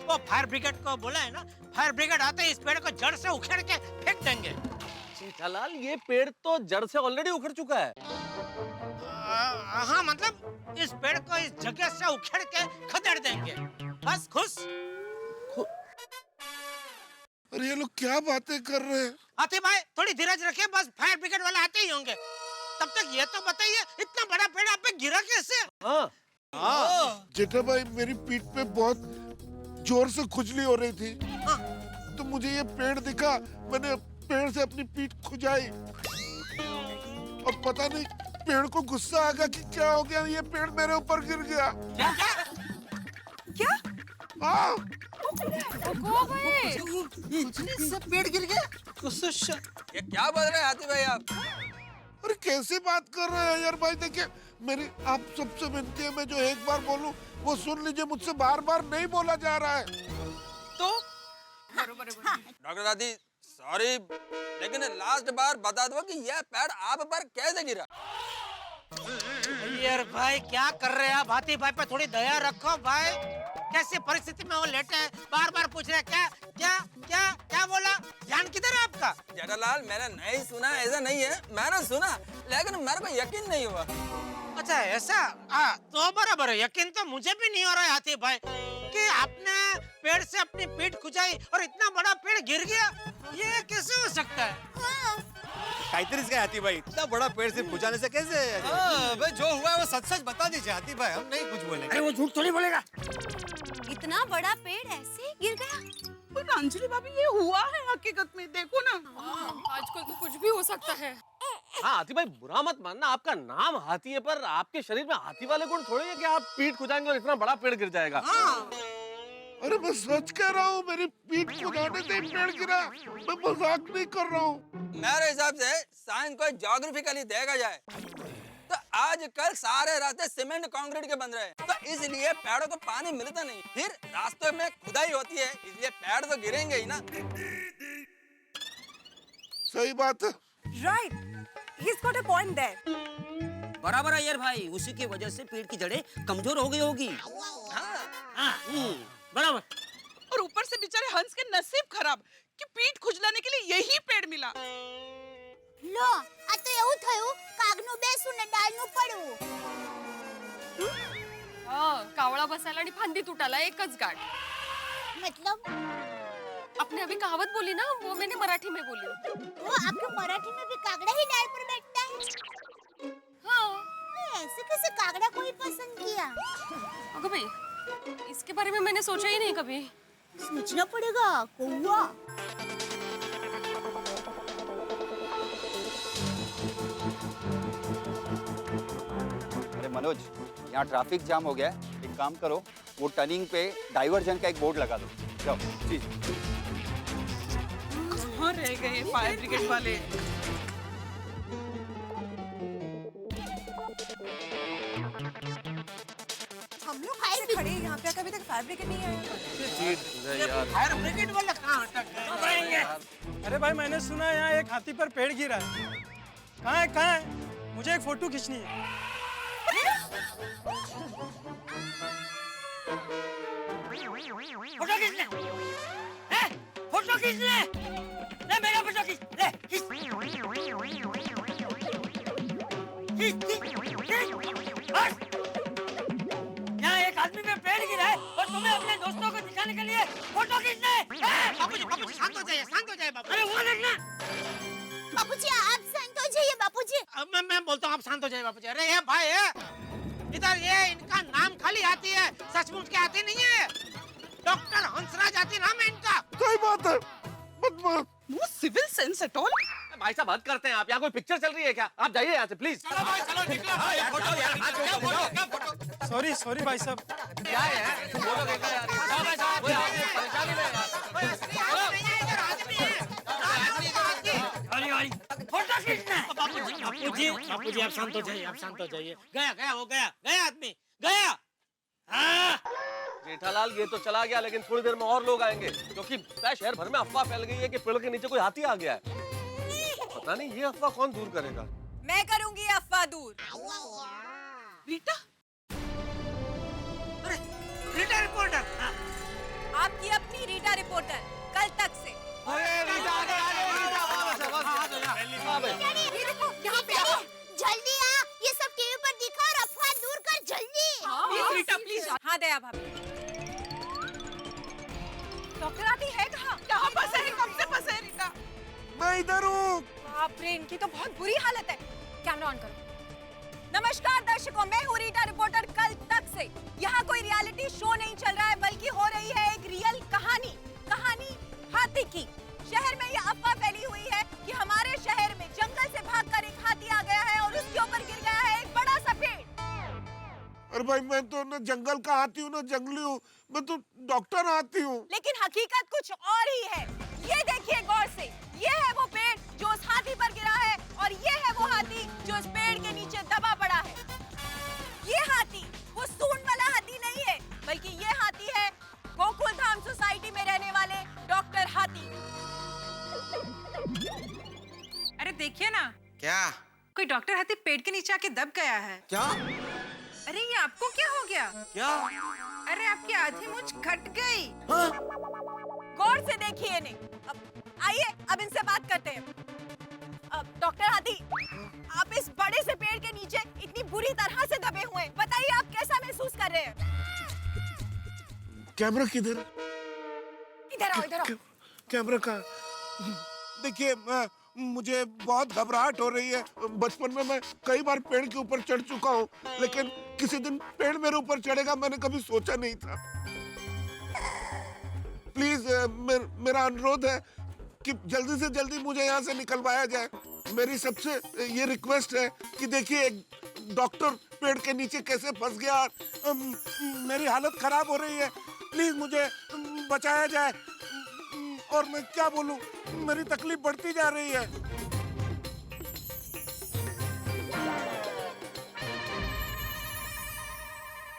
वो फायर ब्रिगेड को बोला है ना, फायर ब्रिगेड आते ही इस पेड़ को जड़ से उखेड़ के फेंक देंगे। जेठालाल, ये पेड़ तो जड़ से ऑलरेडी उखड़ चुका है। हाँ, मतलब इस पेड़ को इस जगह से उखेड़ के खदेड़ देंगे। बस खुश। अरे ये लोग क्या बातें कर रहे हैं? आते भाई, थोड़ी धीरज रखिए, बस फायर ब्रिगेड वाले आते ही होंगे। तब तक ये तो बताइए, इतना बड़ा पेड़ आप पे गिरा कैसे? हाँ। जेठा भाई, मेरी पीठ पे बहुत जोर से खुजली हो रही थी। तो मुझे ये पेड़ दिखा, मैंने पेड़ से अपनी पीठ खुजाई और पता नहीं पेड़ को गुस्सा आ गया कि क्या हो गया, ये पेड़ मेरे ऊपर गिर गया। क्या? हाँ। पेड़ गिर गया? ये क्या बोल रहे हैं हाथी भाई आप? अरे कैसे बात कर रहे हैं यार भाई? देखिए, मेरी आप सबसे विनती है, मैं जो एक बार बोलूं वो सुन लीजिए, मुझसे बार बार नहीं बोला जा रहा है। तो डॉक्टर हाथी, सॉरी, लेकिन लास्ट बार बता दो कि यह पेड़ आप पर कैसे गिरा? यार भाई, क्या कर रहे हैं आप? हाथी भाई पे थोड़ी दया रखो भाई। कैसी परिस्थिति में वो लेटे हैं, बार बार पूछ रहे हैं क्या क्या क्या क्या बोला? ध्यान किधर है आपका? जेठालाल, मैंने नहीं सुना, ऐसा नहीं है, मैंने सुना, लेकिन मेरे को यकीन नहीं हुआ। अच्छा ऐसा? तो बराबर है, यकीन तो मुझे भी नहीं हो रहा है हाथी भाई कि आपने पेड़ से अपनी पीठ खुजाई और इतना बड़ा पेड़ गिर गया। ये कैसे हो सकता है? कायतरीच काय हाथी भाई, इतना बड़ा पेड़ से खुजाने से कैसे? भाई जो हुआ है वो सच सच बता दीजिए हाथी भाई, हम नहीं कुछ बोलेंगे। अरे वो झूठ थोड़ी बोलेगा। इतना बड़ा पेड़ ऐसे गिर गया? पर अंजलि भाभी, ये हुआ है हकीकत में, देखो ना। आजकल तो कुछ भी हो सकता है। हाँ हाथी भाई, बुरा मत मानना, आपका नाम हाथी है, पर आपके शरीर में हाथी वाले गुण थोड़े हैं कि आप पीठ खुजाएंगे और इतना बड़ा पेड़ गिर जाएगा। अरे मैं सच कह रहा हूँ, मेरी पीठ खुजाने से ही पेड़ गिरा, मैं मजाक नहीं कर रहा हूँ। मेरे हिसाब से साइंस को ज्योग्राफिकली देखा जाए तो आजकल सारे रास्ते सीमेंट कंक्रीट के बन रहे हैं, तो इसलिए पेड़ों को पानी मिलता नहीं, फिर रास्तों में खुदाई होती है, इसलिए पेड़ तो गिरेंगे ही ना। सही बात है। Right. He's got a point there. बराबर है यार भाई, उसी की वजह से पेड़ की जड़ें कमजोर हो गई होगी। बराबर। और ऊपर से बेचारे हंस के नसीब खराब कि पीठ खुजलाने के लिए यही पेड़ मिला। लो, आ तो એવું થયું, કાગનું બેસું ને ડાળનું પડવું। कावळा बसायला आणि फांदी तुटायला एकच गाठ। मतलब? आपने अभी कहावत बोली ना, वो मैंने मराठी में बोली। वो आपके मराठी में भी कागड़ा ही डाल पर बैठता है? हाँ। ऐसे कैसे कागड़ा को ही पसंद किया? अगं भाई, इसके बारे में मैंने सोचा ही नहीं कभी। सोचना पड़ेगा, कौवा। अरे मनोज, यहाँ ट्रैफिक जाम हो गया है, एक काम करो, वो टर्निंग पे डाइवर्जन का एक बोर्ड लगा दो। जाओ जी। कहाँ रह गए फायर ब्रिगेड वाले? हम लोग फायर खड़े हैं यहाँ पे, अभी तक फायर ब्रिगेड नहीं आया। फायर ब्रिगेड वाले कहाँ अटक गए? कब आएंगे? अरे भाई, मैंने सुना है यहाँ एक हाथी पर पेड़ गिरा है। कहाँ है? मुझे एक फोटो खींचनी है। फोटो खींचने फोटो खींचने ले मेरा फोटो खींच ले खींच यहाँ एक आदमी पे पेड़ गिरा है और तुम्हें अपने दोस्तों को दिखाने के लिए फोटो खींचने बापूजी शांत हो जाइए बापू। अरे वो देखना बापूजी आप शांत हो जाइए बापूजी। अब मैं बोलता हूँ आप शांत हो जाइए बापूजी। अरे ये भाई इधर ये इनका नाम खाली आती है, सचमुच के आती नहीं है। डॉक्टर हंसराज आती नाम है इनका। सही बात है, बदमाश। No civil sense at all. भाई साहब हद करते हैं आप, यहाँ कोई पिक्चर चल रही है क्या? आप जाइए यहाँ से प्लीज। सॉरी सॉरी भाई साहब। क्या है फोटो देखा यार, परेशानी में फोटो खींचना बापूजी आप शांत हो जाइए, आप शांत हो जाइए। गया वो गया आदमी गया। जेठालाल ये तो चला गया, लेकिन थोड़ी देर में और लोग आएंगे, क्योंकि शहर भर में अफवाह फैल गई है कि पेड़ के नीचे कोई हाथी आ गया है। पता नहीं ये अफवाह कौन दूर करेगा। मैं करूंगी अफवाह दूर। रीटा, रीटा रिपोर्टर। आपकी अपनी रीटा रिपोर्टर कल तक से। जल्दी आ, ये सब टीवी पर दिखा और अफवाह दूर कर जल्दी। रीटा प्लीज। हाँ दया भाभी। डॉक्टर आती है कहाँ? यहाँ फंसे है, कब से फंसे है रीटा? मैं इधर हूँ। बाप रे, इनकी तो बहुत बुरी हालत है। कैमरा ऑन करो। नमस्कार दर्शकों, मैं हूँ रीटा रिपोर्टर कल तक से। यहाँ कोई रियलिटी शो नहीं चल रहा है, बल्कि हो रही है एक रियल कहानी हाथी की। शहर में यह अफवाह फैली हुई है कि हमारे शहर में जंगल से भागकर एक हाथी आ गया है और उसके ऊपर गिर गया है एक बड़ा सा पेड़। अरे भाई मैं तो न जंगल का हाथी हूँ, न जंगली हूँ, मैं तो डॉक्टर हाथी हूँ। लेकिन हकीकत कुछ और ही है। ये देखिए गौर से, ये है वो पेड़ जो उस हाथी पर गिरा है और ये है वो हाथी जो उस पेड़ के नीचे दबा पड़ा है। ये हाथी वो सूंड वाला हाथी नहीं है, बल्कि ये हाथी है गोकुल धाम सोसाइटी में रहने वाले डॉक्टर हाथी। अरे देखिए ना, क्या? कोई डॉक्टर हाथी पेड़ के नीचे आके दब गया है। क्या? अरे ये आपको क्या हो गया? क्या? अरे आपकी आधी मूंछ कट गई। गौर से देखिए इन्हें। आइए अब इनसे बात करते हैं। डॉक्टर हाथी, आप इस बड़े से पेड़ के नीचे इतनी बुरी तरह से दबे हुए हैं, बताइए आप कैसा महसूस कर रहे हैं? कैमरा किधर? इधर आओ, इधर आओ। कैमरा का देखिए, मुझे बहुत घबराहट हो रही है। बचपन में मैं कई बार पेड़ के ऊपर चढ़ चुका हूँ, लेकिन किसी दिन पेड़ मेरे ऊपर चढ़ेगा मैंने कभी सोचा नहीं था। प्लीज मेरा अनुरोध है कि जल्दी से जल्दी मुझे यहाँ से निकलवाया जाए। मेरी सबसे ये रिक्वेस्ट है कि देखिए एक डॉक्टर पेड़ के नीचे कैसे फंस गया। मेरी हालत खराब हो रही है, प्लीज मुझे बचाया जाए। और मैं क्या बोलूं, मेरी तकलीफ बढ़ती जा रही है।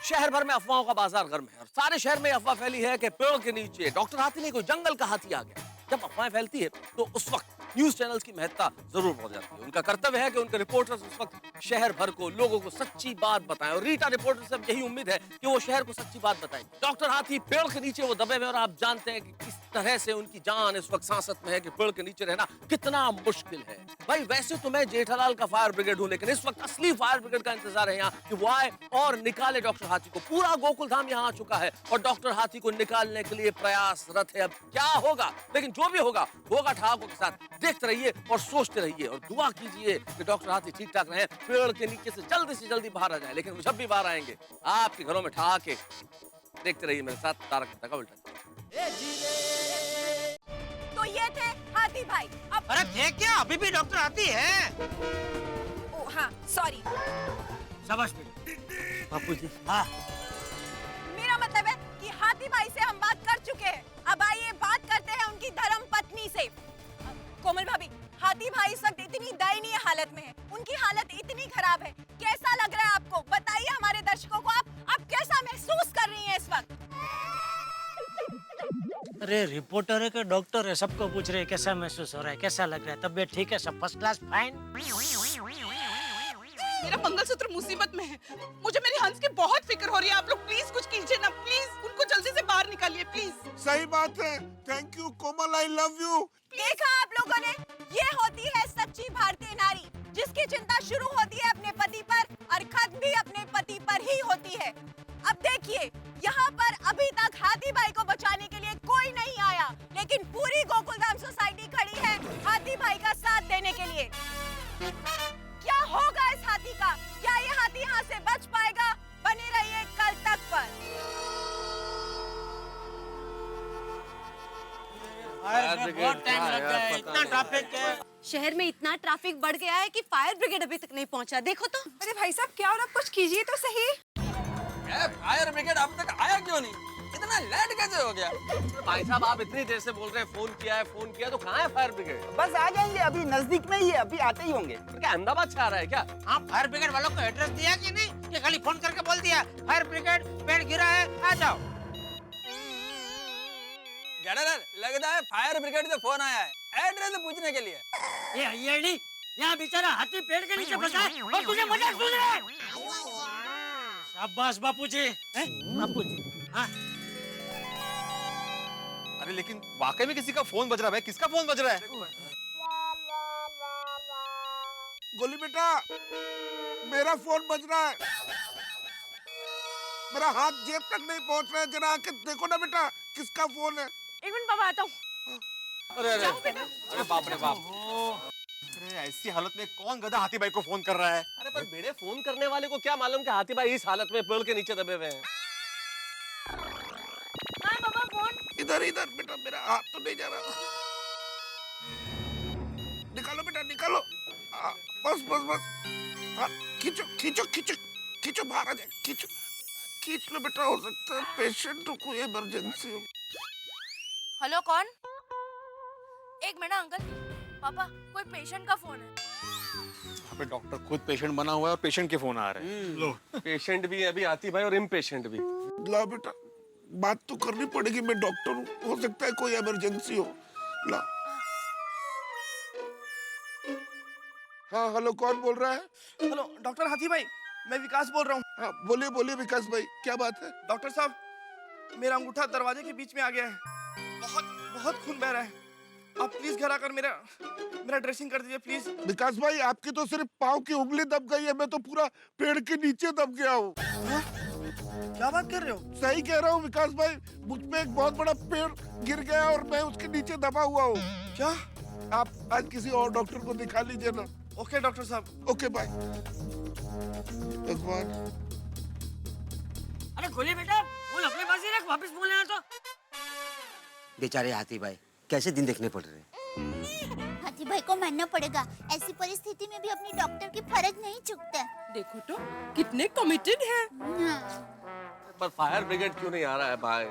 शहर भर में अफवाहों का बाजार गर्म है और सारे शहर में अफवाह फैली है कि पेड़ के नीचे डॉक्टर हाथी नहीं, कोई जंगल का हाथी आ गया। जब अफवाहें फैलती है तो उस वक्त न्यूज चैनल्स की महत्ता जरूर बढ़ जाती है। उनका कर्तव्य है कि उनके रिपोर्टर्स उस वक्त शहर भर को, लोगों को सच्ची बात बताएं, और रीटा रिपोर्टर से यही उम्मीद है कि वो शहर को सच्ची बात बताएंगे। डॉक्टर हाथी पेड़ के नीचे वो दबे हुए, और आप जानते हैं कि किस तरह से उनकी जान इस वक्त सांसत में है कि पेड़ के नीचे रहना कितना मुश्किल है। भाई वैसे तो मैं जेठालाल का फायर ब्रिगेड हूँ, लेकिन इस वक्त असली फायर ब्रिगेड का इंतजार है यहाँ कि वो आए और निकाले डॉक्टर हाथी को। पूरा गोकुल धाम यहाँ आ चुका है और डॉक्टर हाथी को निकालने के लिए प्रयासरत है। अब क्या होगा, लेकिन जो भी होगा ठहाकों के साथ देखते रहिए और सोचते रहिए और दुआ कीजिए कि डॉक्टर हाथी ठीक ठाक रहे, पेड़ के नीचे से जल्दी बाहर आ जाए। लेकिन जब भी बाहर आएंगे आपके घरों में ठहाके देखते रहिए मेरे साथ तारक मेहता का उल्टा। तो ये थे हाथी भाई। अब अरे थे क्या, अभी भी डॉक्टर आती है। ओ हाँ सॉरी। शाबाश बेटी। बापूजी। हाँ मेरा मतलब है कि हाथी भाई से हम बात कर चुके हैं। अब आइए बात करते हैं उनकी धर्म पत्नी से। कोमल भाभी, हाथी भाई इस वक्त इतनी दयनीय हालत में है, उनकी हालत इतनी खराब है, कैसा लग रहा है आपको? बताइए हमारे दर्शकों को आप कैसा महसूस कर रही हैं इस वक्त? अरे रिपोर्टर है कि डॉक्टर है, सबको पूछ रहे हैं कैसा महसूस हो रहा है, कैसा लग रहा है, तबीयत ठीक है, सब फर्स्ट क्लास फाइन। मेरा मंगलसूत्र मंगलसूत्र मुसीबत में है। मुझे मेरी हंस की बहुत फिक्र हो रही है। आप लोग प्लीज कुछ कीजिए ना, प्लीज उनको जल्दी से बाहर निकालिए प्लीज। सही बात है। Thank you Komal, I love you. देखा आप लोगों ने, ये होती है सच्ची भारतीय नारी, जिसकी चिंता शुरू होती है अपने पति पर और खत्म भी अपने पति पर ही होती है। अब देखिए, यहाँ पर अभी तक हाथी भाई को बचाने के लिए कोई नहीं आया, लेकिन पूरी गोकुलधाम सोसाइटी खड़ी है हाथी भाई का साथ देने के लिए। क्या होगा इस हाथी का? क्या ये हाथी यहाँ से बच पाएगा? बने रहिए कल तक पर। बहुत टाइम लग गया है, इतना ट्रैफिक है। शहर में इतना ट्रैफिक बढ़ गया है कि फायर ब्रिगेड अभी तक नहीं पहुंचा। देखो तो। अरे भाई साहब, क्या हो रहा है? कुछ कीजिए तो सही। फायर ब्रिगेड अब तक आया क्यों नहीं? इतना लेट कैसे हो गया? भाई साहब आप इतनी देर से बोल रहे हैं फोन किया तो कहाँ है फायर ब्रिगेड? बस आ जाएंगे, अभी नजदीक में ही है, अभी आते ही होंगे। क्या अहमदाबाद से आ रहा है क्या? हाँ, फायर ब्रिगेड वालों को एड्रेस दिया कि नहीं? कि खाली फोन करके बोल दिया फायर ब्रिगेड पेड़ गिरा है, आ जाओ। लगता है फायर ब्रिगेड से फोन आया है एड्रेस पूछने के लिए। ये अय्यड़ी, यहाँ बेचारा हाथी पेड़ के नीचे फंसा है और तुझे मजाक सुन रहा है। शाबाश बापूजी। बापूजी, हाँ। अरे लेकिन वाकई में किसी का फोन बज रहा है। किसका फोन बज रहा है? गोली बेटा, मेरा फोन बज रहा है। मेरा हाथ जेब तक नहीं पहुंच रहा है। जरा आके देखो ना बेटा, किसका फोन है? एक मिनट बाबा, आता हूँ। अरे बाप रे बाप। अरे ऐसी हालत में कौन गधा हाथी भाई को फोन कर रहा है? अरे पर बेड़े फोन करने वाले को क्या मालूम कि हाथी भाई इस हालत में पेड़ के नीचे दबे हुए हैं। हाँ बाबा, फोन इधर इधर बेटा, मेरा हाथ तो नहीं जा रहा। निकालो बेटा, निकालो। बस बस बस। हाँ, खींचो खींचो खींचो खींचो, बाहर आ जाए। खींचो, खींच लो बेटा। हो सकता है पेशेंट को कोई इमरजेंसी हो। हेलो, कौन? एक मिनट अंकल, पापा कोई पेशेंट का फोन है। यहाँ पे डॉक्टर खुद पेशेंट बना हुआ है और पेशेंट के फोन आ रहे हैं। लो, पेशेंट भी अभी हाथी भाई और इम्पेशेंट भी। ला बेटा, बात तो करनी पड़ेगी। मैं डॉक्टर हूँ, हो सकता है कोई इमरजेंसी हो। ला। हाँ हेलो, कौन बोल रहा है? हेलो डॉक्टर हाथी भाई, मैं विकास बोल रहा हूँ। हाँ बोलिए बोलिए विकास भाई, क्या बात है? डॉक्टर साहब, मेरा अंगूठा दरवाजे के बीच में आ गया है। बहुत बहुत खून बह रहा है। आप प्लीज घर आकर मेरा ड्रेसिंग कर दीजिए प्लीज। विकास भाई, आपकी तो सिर्फ पाँव की उंगली दब गई है, मैं तो पूरा पेड़ के नीचे दब गया हूँ। क्या बात कर रहे हो? सही कह रहा हूँ विकास भाई, मुझ पे एक बहुत बड़ा पेड़ गिर गया और मैं उसके नीचे दबा हुआ हूँ। क्या? आप आज किसी और डॉक्टर को दिखा लीजिए ना। ओके डॉक्टर साहब। Okay bye. भगवान। अरे गोली बेटा, फोन अपने पास ही रख, वापस फोन लेना तो। बेचारे हाथी भाई कैसे दिन देखने पड़ रहे हैं। हाथी भाई को मानना पड़ेगा, ऐसी परिस्थिति में भी अपनी डॉक्टर की फर्ज नहीं चूकता। देखो तो कितने कमिटेड है। पर फायर ब्रिगेड क्यों नहीं आ रहा है भाई?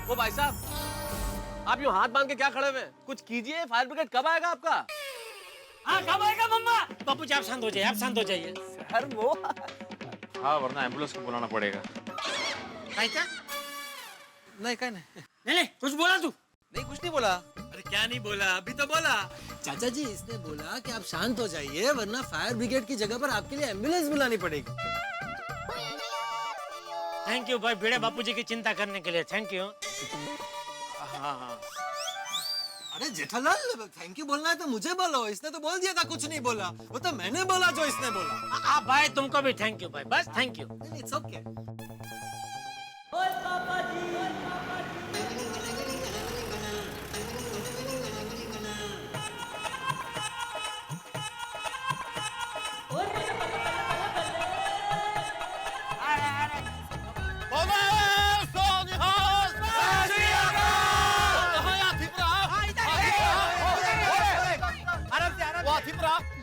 वो भाई साहब, आप यूं हाथ बांध के क्या खड़े हुए हैं? कुछ कीजिए, फायर ब्रिगेड कब आएगा आपका? हाँ, कब आएगा मम्मा? बापू जी आप शांत हो जाइए, आप शांत हो जाइए। सर वो हाँ, वरना एम्बुलेंस को बुलाना पड़ेगा। क्या? नहीं क्या नहीं। नहीं कुछ बोला तू? नहीं कुछ नहीं बोला। अरे क्या नहीं बोला? अभी तो बोला। चाचा जी, इसने बोला कि आप शांत हो जाइए, वरना फायर ब्रिगेड की जगह पर आपके लिए एम्बुलेंस बुलानी पड़ेगी। थैंक यू भाई, भिड़े बापूजी की चिंता करने के लिए थैंक यू। हाँ। अरे जेठालाल, थैंक यू बोलना है तो मुझे बोलो। इसने तो बोल दिया था कुछ नहीं बोला। वो तो मैंने बोला जो इसने बोला। आप भाई, तुमको भी थैंक यू भाई, बस thank you. It's okay.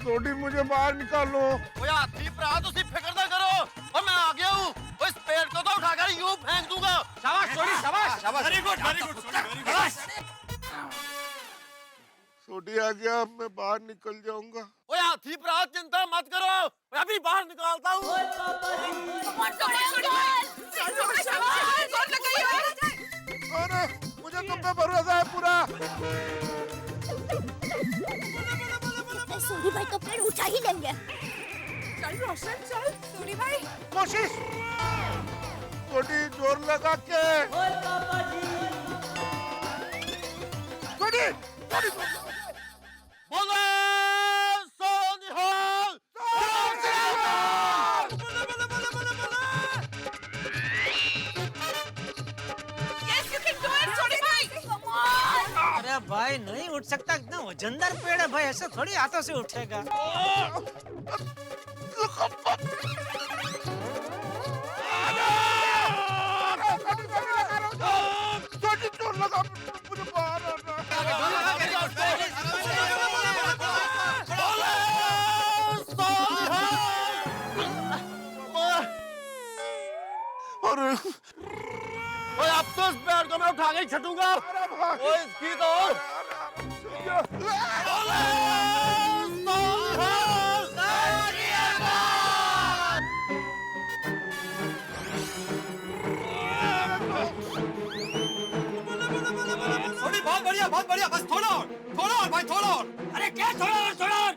Sodhi मुझे बाहर निकालो। हाथी भरा, तुसी फिक्र ना करो, और मैं आ गया हूँ। इस पेड़ को तो उठाकर यूं फेंक दूंगा। शाबाश सोडी, शाबाश शाबाश। Very good very good very good. Sodhi आ गया, अब मैं बाहर निकल जाऊंगा। ओए हाथी भरा, चिंता मत करो, मैं अभी बाहर निकालता हूँ। अरे मुझे तुम पे भरोसा है पूरा। सूरी भाई तो पेड़ उठा ही लेंगे। चल रोशन चल सूरी भाई। कोशिश थोड़ी जोर लगा के। थोड़ी बोलो सोनिहाल। Yes, you can do it, Suri भाई। Come on. अरे भाई नहीं उठ सकता, इतना वजनदार पेड़ है भाई, ऐसे थोड़ी हाथों से उठेगा। थोड़ी जोर लगा मुझे बाहर आना। ओए अब तो इस पेड़ को मैं उठा के ही छटूंगा। ओए इसकी तो बहुत बढ़िया बस थोड़ा और भाई थोड़ा और। अरे क्या थोड़ा और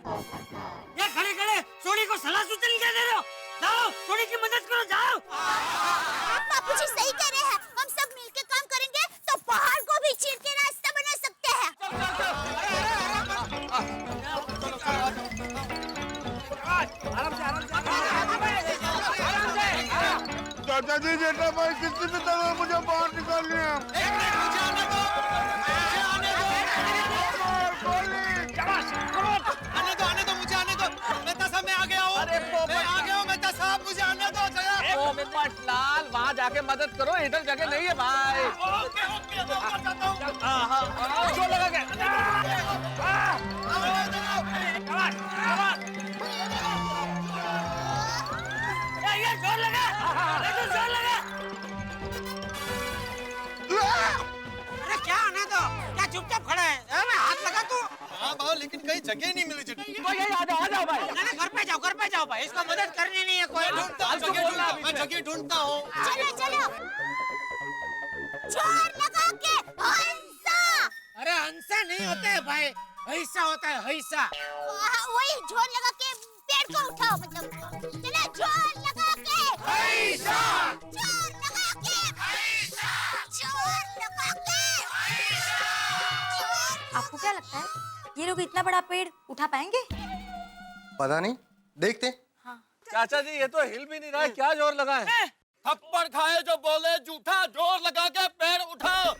ये खड़े खड़े सोनी को सलाह सूचना नहीं दे रहे हो? जाओ सोनी की मदद करो, जाओ। बापूजी सही कह रहे हैं, हम सब मिलके काम करेंगे तो पहाड़ को भी चीर के रास्ता बना सकते हैं। चाचा जी जेठा भाई किसी भी तरह मुझे बाहर निकालनी है। आने दो मुझे आने दो। मेहता साहब मैं आ गया हूँ। मेहता साहब मुझे आने दो। पोपटलाल वहाँ जाके मदद करो, इधर जगह नहीं है भाई। जोर लगा के। ये जोर लगा, जोर लगा। अरे क्या आने दो, क्या चुपचाप खड़ा है? मैं हाथ लगा तू। हाँ बाबा लेकिन कहीं जगह नहीं मिली चटनी। आ जाओ भाई। घर पे जाओ भाई, इसको मदद करनी नहीं है कोई। मैं जगह ढूंढता हूँ। चलो जोर लगा के हंसा। अरे हंसा नहीं होता है भाई, हैसा होता है, हैसा। वही जोर लगा के पेड़ को उठाओ, मतलब चलो जोर लगा के हैसा, जोर लगा के हैसा, जोर लगा के हैसा। आपको क्या लगता है ये लोग इतना बड़ा पेड़ उठा पाएंगे? पता नहीं, देखते। चाचा जी ये तो हिल भी नहीं रहा है, क्या जोर लगा है? थप्पड़ खाए जो बोले झूठा, जोर लगा के पैर उठाओ।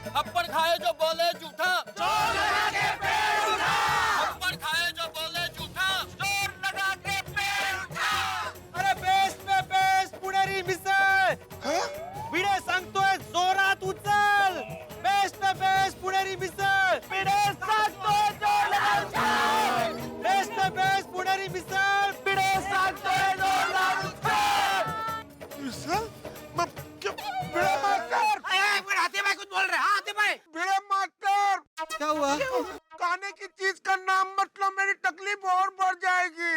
थप्पड़ खाए जो बोले झूठा, जोर लगा के पैर उठाओ। थप्पड़ खाए जो बोले झूठा, जोर लगा के पैर उठाओ। अरे बेस्ट पुणेरी मिसळ भिडे सांगतोय जोरात उचल। बेस्ट पुणेरी मिसळ भिडे सांगतोय जोरात उचल। बेस्ट पुणेरी मिसळ भिडे सांगतोय जोरात उचल। भिड़े मास्टर, हाथी भाई कुछ बोल रहे हैं? हाथी भाई भिड़े मास्टर, क्या हुआ? खाने की चीज का नाम मतलब मेरी तकलीफ और बढ़ जाएगी।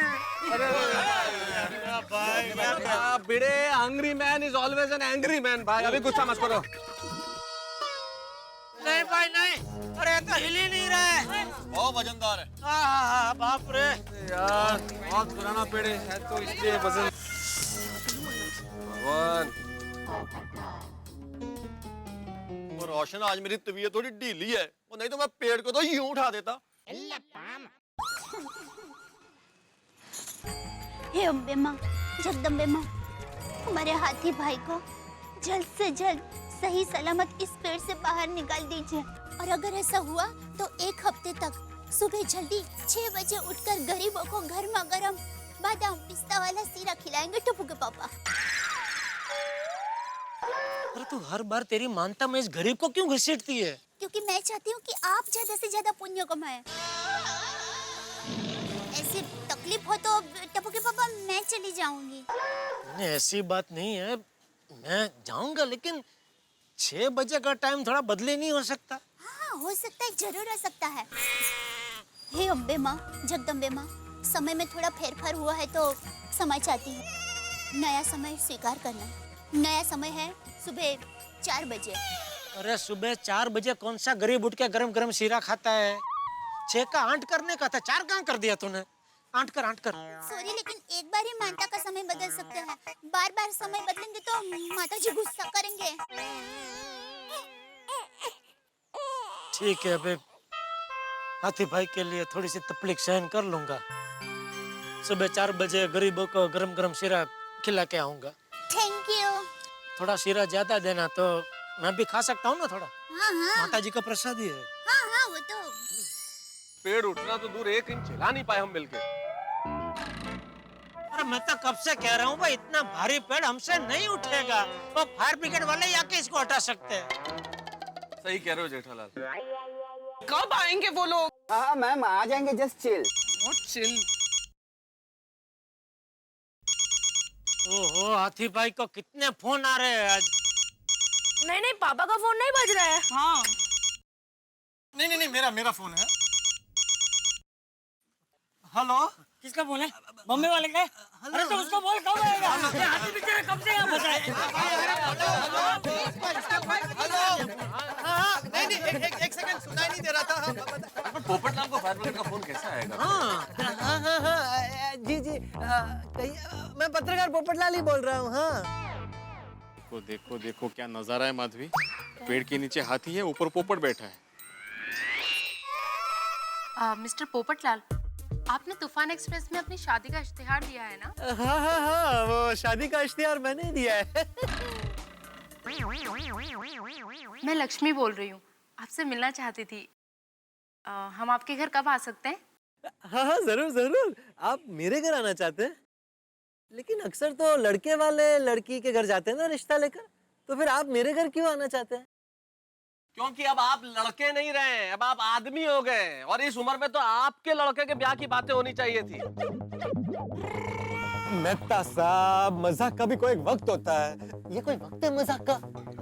Bhide hungry man is always an angry man भाई, अभी गुस्सा मत करो। नहीं भाई नहीं, अरे ये तो हिल ही नहीं रहा है। बहुत वजनदार है। हाँ बाप रे। यार बहुत पुराना पेड़ है तो इसलिए वजन। भगवान और रोशन आज मेरी तबीयत थोड़ी ढीली है, वो नहीं तो मैं पेड़ को तो यूं उठा देता। हे अम्बे माँ, जगदम्बे माँ, हमारे हाथी भाई को जल्द से जल्द सही सलामत इस पेड़ से बाहर निकाल दीजिए। और अगर ऐसा हुआ तो 1 हफ्ते तक सुबह जल्दी 6 बजे उठकर गरीबों को गर्मा गर्म बादाम पिस्ता वाला सीरा खिलाएंगे टप्पू के पापा। अरे तू हर बार तेरी मानता में इस गरीब को क्यों घसीटती है? क्योंकि मैं चाहती हूँ कि आप ज्यादा से ज्यादा पुण्य कमाएं। ऐसी तकलीफ हो तो टप्पू के पापा मैं चली जाऊंगी। नहीं ऐसी बात नहीं है, मैं जाऊंगा लेकिन 6 बजे का टाइम थोड़ा बदले नहीं हो सकता? हाँ हो सकता है, जरूर हो सकता है। हे अम्बे माँ, जगदम्बे माँ, समय में थोड़ा फेरफार हुआ है तो क्षमा चाहती हूँ। नया समय स्वीकार करना। नया समय है सुबह 4 बजे। अरे सुबह 4 बजे कौन सा गरीब उठ के गरम गरम शीरा खाता है? 6 का 8 करने का था, 4 कहाँ कर दिया तूने? 8 कर 8 कर। सॉरी, लेकिन एक बार ही माता का समय बदल सकते हैं। बार बार समय बदलेंगे तो माता जी गुस्सा करेंगे। ठीक है बेब, हाथी भाई के लिए थोड़ी सी तकलीफ सहन कर लूंगा। सुबह 4 बजे गरीबों को गरम गरम शीरा खिला के आऊंगा। Thank you. थोड़ा शीरा ज्यादा देना तो मैं भी खा सकता हूँ ना थोड़ा। हाँ हाँ माता जी का प्रसाद ही है। हाँ हाँ, वो तो। पेड़ उठना तो दूर 1 इंच हिला नहीं पाए हम मिलके। अरे मैं तो कब से कह रहा हूँ भाई, इतना भारी पेड़ हमसे नहीं उठेगा। वो फायर ब्रिगेड वाले आके इसको हटा सकते हैं। सही कह रहे हो जेठालाल। कब आएंगे वो लोग? हाँ मैम आ जाएंगे, जस्ट चिल। What chill? ओहो, हाथी भाई को कितने फोन आ रहे हैं आज। नहीं, पापा का फोन नहीं बज रहा है। हाँ। नहीं, मेरा फोन है। हेलो, किसका फोन है? मम्मी वाले का है? अरे तो उसको बोल कब आएगा? हाथी बेचारे कब से यहाँ फंसा है? नहीं, एक सेकंड, सुनाई नहीं दे रहा था। पोपटलाल को फायर ब्रिगेड का फोन कैसे आएगा? हाँ, जी मैं पत्रकार पोपटलाल ही बोल रहा हूँ। हाँ, देखो क्या नजारा है माधवी। पेड़ के नीचे हाथी है, ऊपर पोपट बैठा है। मिस्टर पोपटलाल, आपने तूफान एक्सप्रेस में अपनी शादी का इश्तिहार दिया है ना? हाँ, वो शादी का इश्तिहार मैंने दिया है। मैं लक्ष्मी बोल रही हूँ, आपसे मिलना चाहती थी। हम आपके घर कब आ सकते हैं? हाँ, जरूर। आप मेरे घर आना चाहते हैं? लेकिन अक्सर तो लड़के वाले लड़की के घर जाते हैं ना रिश्ता लेकर, तो फिर आप मेरे घर क्यों आना चाहते हैं? क्योंकि अब आप लड़के नहीं रहे, अब आप आदमी हो गए, और इस उम्र में तो आपके लड़के के ब्याह की बातें होनी चाहिए थी। मेहता साहब, मजाक का भी कोई वक्त होता है। ये कोई वक्त है मजाक का?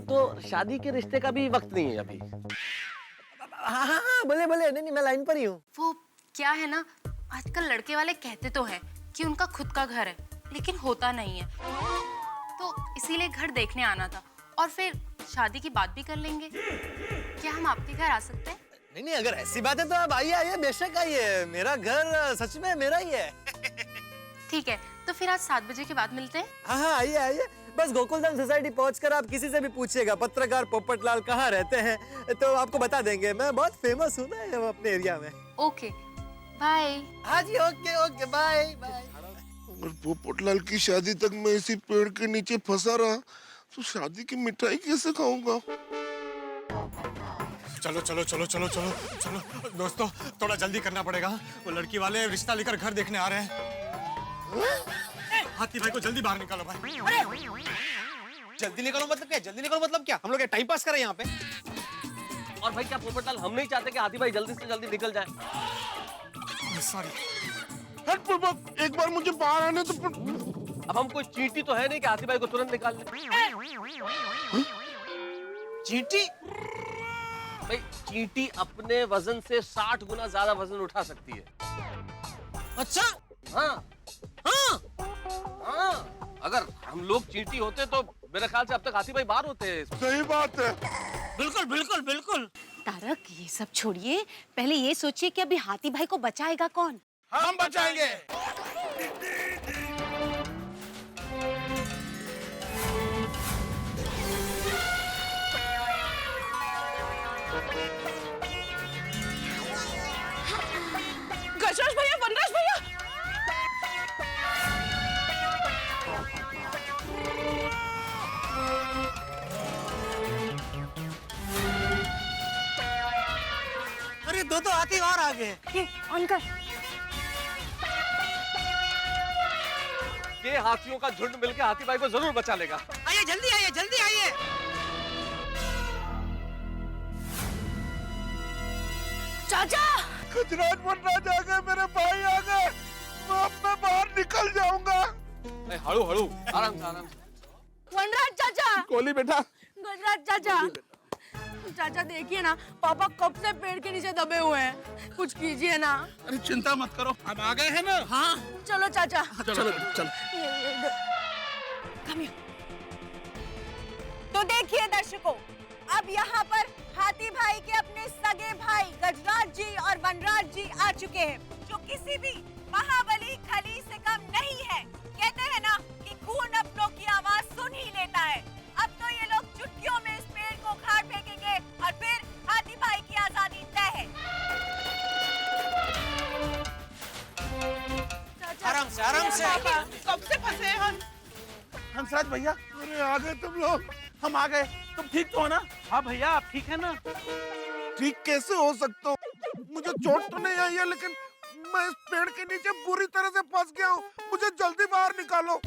तो शादी के रिश्ते का भी वक्त नहीं है अभी। हाँ, बोले नहीं, मैं लाइन पर ही हूँ। वो क्या है ना, आजकल लड़के वाले कहते तो हैं कि उनका खुद का घर है, लेकिन होता नहीं है। तो इसीलिए घर देखने आना था, और फिर शादी की बात भी कर लेंगे। क्या हम आपके घर आ सकते हैं? नहीं, अगर ऐसी बात है तो आप आइए, बेशक आइए। मेरा घर सच में मेरा ही है। ठीक है, तो फिर आज 7 बजे के बाद मिलते हैं। हाँ, आइए। बस गोकुलधाम सोसाइटी पहुंचकर आप किसी से भी पूछिएगा पत्रकार पोपटलाल कहाँ रहते हैं, तो आपको बता देंगे। मैं बहुत फेमस हूँ ना अपने एरिया में। Okay, bye. हाँ जी, ओके, बाय। अगर पोपटलाल की शादी तक मैं इसी पेड़ के नीचे फंसा रहा तो शादी की मिठाई कैसे खाऊंगा? चलो दोस्तों, थोड़ा जल्दी करना पड़ेगा। वो लड़की वाले रिश्ता लेकर घर देखने आ रहे हैं। हाथी भाई को जल्दी बाहर निकालो भाई। जल्दी निकलो मतलब क्या? हम लोग टाइम पास कर रहे हैं यहाँ पे। और भाई क्या पोपटलाल हम नहीं चाहते कि हाथी भाई जल्दी से जल्दी निकल जाए? सॉरी, एक बार मुझे बाहर आने तो। अब हम कोई चींटी तो है नहीं कि हाथी भाई को तुरंत निकाल ले। चींटी? भाई चींटी अपने वजन से 60 गुना ज्यादा वजन उठा सकती है। अच्छा? हाँ। अगर हम लोग चींटी होते तो मेरे ख्याल से अब तक हाथी भाई बाहर होते। सही बात है। बिल्कुल। तारक, ये सब छोड़िए, पहले ये सोचिए कि अभी हाथी भाई को बचाएगा कौन? हम बचाएंगे। गजराज भैया, वनराज भैया। अरे दो हाथी और आ गए। ये ऑन कर। ये हाथियों का झुंड मिलकर हाथी भाई को जरूर बचा लेगा। आइए, जल्दी आइए। चाचा, गजराज वनराज आ गए, मेरे भाई आ गए। मैं बाहर निकल जाऊंगा। हड़ू आराम से। वनराज चाचा। कोली बेटा। गजराज चाचा, चाचा देखिए ना, पापा कब से पेड़ के नीचे दबे हुए हैं, कुछ कीजिए ना। अरे चिंता मत करो, हम आ गए हैं ना। हाँ, चलो चाचा। चलो। Come here. देखिए दर्शकों, अब यहाँ पर हाथी भाई के अपने सगे भाई गजराज जी और वनराज जी आ चुके हैं, जो किसी भी महाबली खली से कम नहीं है। कहते हैं ना कि खून अपनों की आवाज सुन ही लेता है। अब तो ये लोग चुटकियों में इस पेड़ को उखाड़ फेंकेंगे और फिर हाथी भाई की आजादी तय है। आराम से, आराम से। कब से फंसे हैं हम? हंसराज भैया, अरे आ गए तुम लोग। हम आ गए। तुम ठीक तो हो ना? हाँ भैया, आप ठीक है ना? ठीक कैसे हो सकता हूँ? मुझे चोट तो नहीं आई है, लेकिन मैं इस पेड़ के नीचे बुरी तरह से फंस गया हूँ। मुझे जल्दी बाहर निकालो।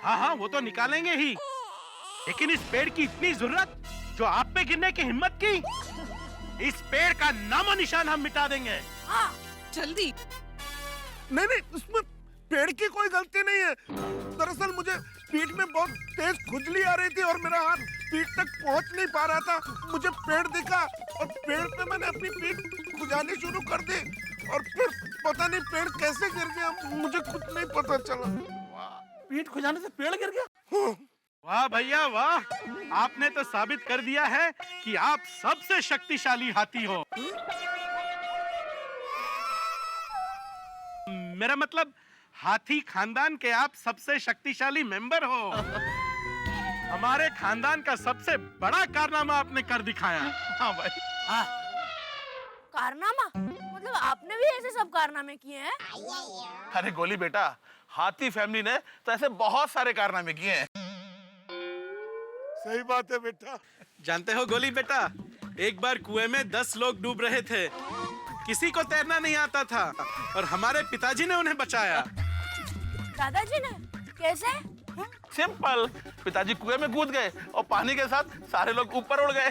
हाँ हाँ, वो तो निकालेंगे ही, लेकिन इस पेड़ की इतनी जरूरत जो आप पे गिरने की हिम्मत की, इस पेड़ का नामो निशान हम मिटा देंगे। हाँ, जल्दी। नहीं नहीं, इसमें पेड़ की कोई गलती नहीं है। दरअसल मुझे पीठ में बहुत तेज खुजली आ रही थी और मेरा हाथ पीठ तक पहुंच नहीं पा रहा था। मुझे पेड़ दिखा और पेड़ पे मैंने अपनी पीठ खुजानी शुरू कर दी और फिर पता नहीं पेड़ कैसे गिर गया, मुझे कुछ नहीं पता चला। पीठ खुजाने से पेड़ गिर गया? वाह भैया वाह, आपने तो साबित कर दिया है कि आप सबसे शक्तिशाली हाथी हो। मेरा मतलब हाथी खानदान के आप सबसे शक्तिशाली मेंबर हो। हमारे खानदान का सबसे बड़ा कारनामा आपने कर दिखाया। हाँ भाई। हाँ। कारनामा? मतलब आपने भी ऐसे सब कारनामे किए हैं? अरे गोली बेटा, हाथी फैमिली ने तो ऐसे बहुत सारे कारनामे किए हैं। सही बात है बेटा। जानते हो गोली बेटा, एक बार कुएं में 10 लोग डूब रहे थे। किसी को तैरना नहीं आता था और हमारे पिताजी ने उन्हें बचाया। दादाजी ने? कैसे? सिंपल, पिताजी कुएं में कूद गए और पानी के साथ सारे लोग ऊपर उड़ गए।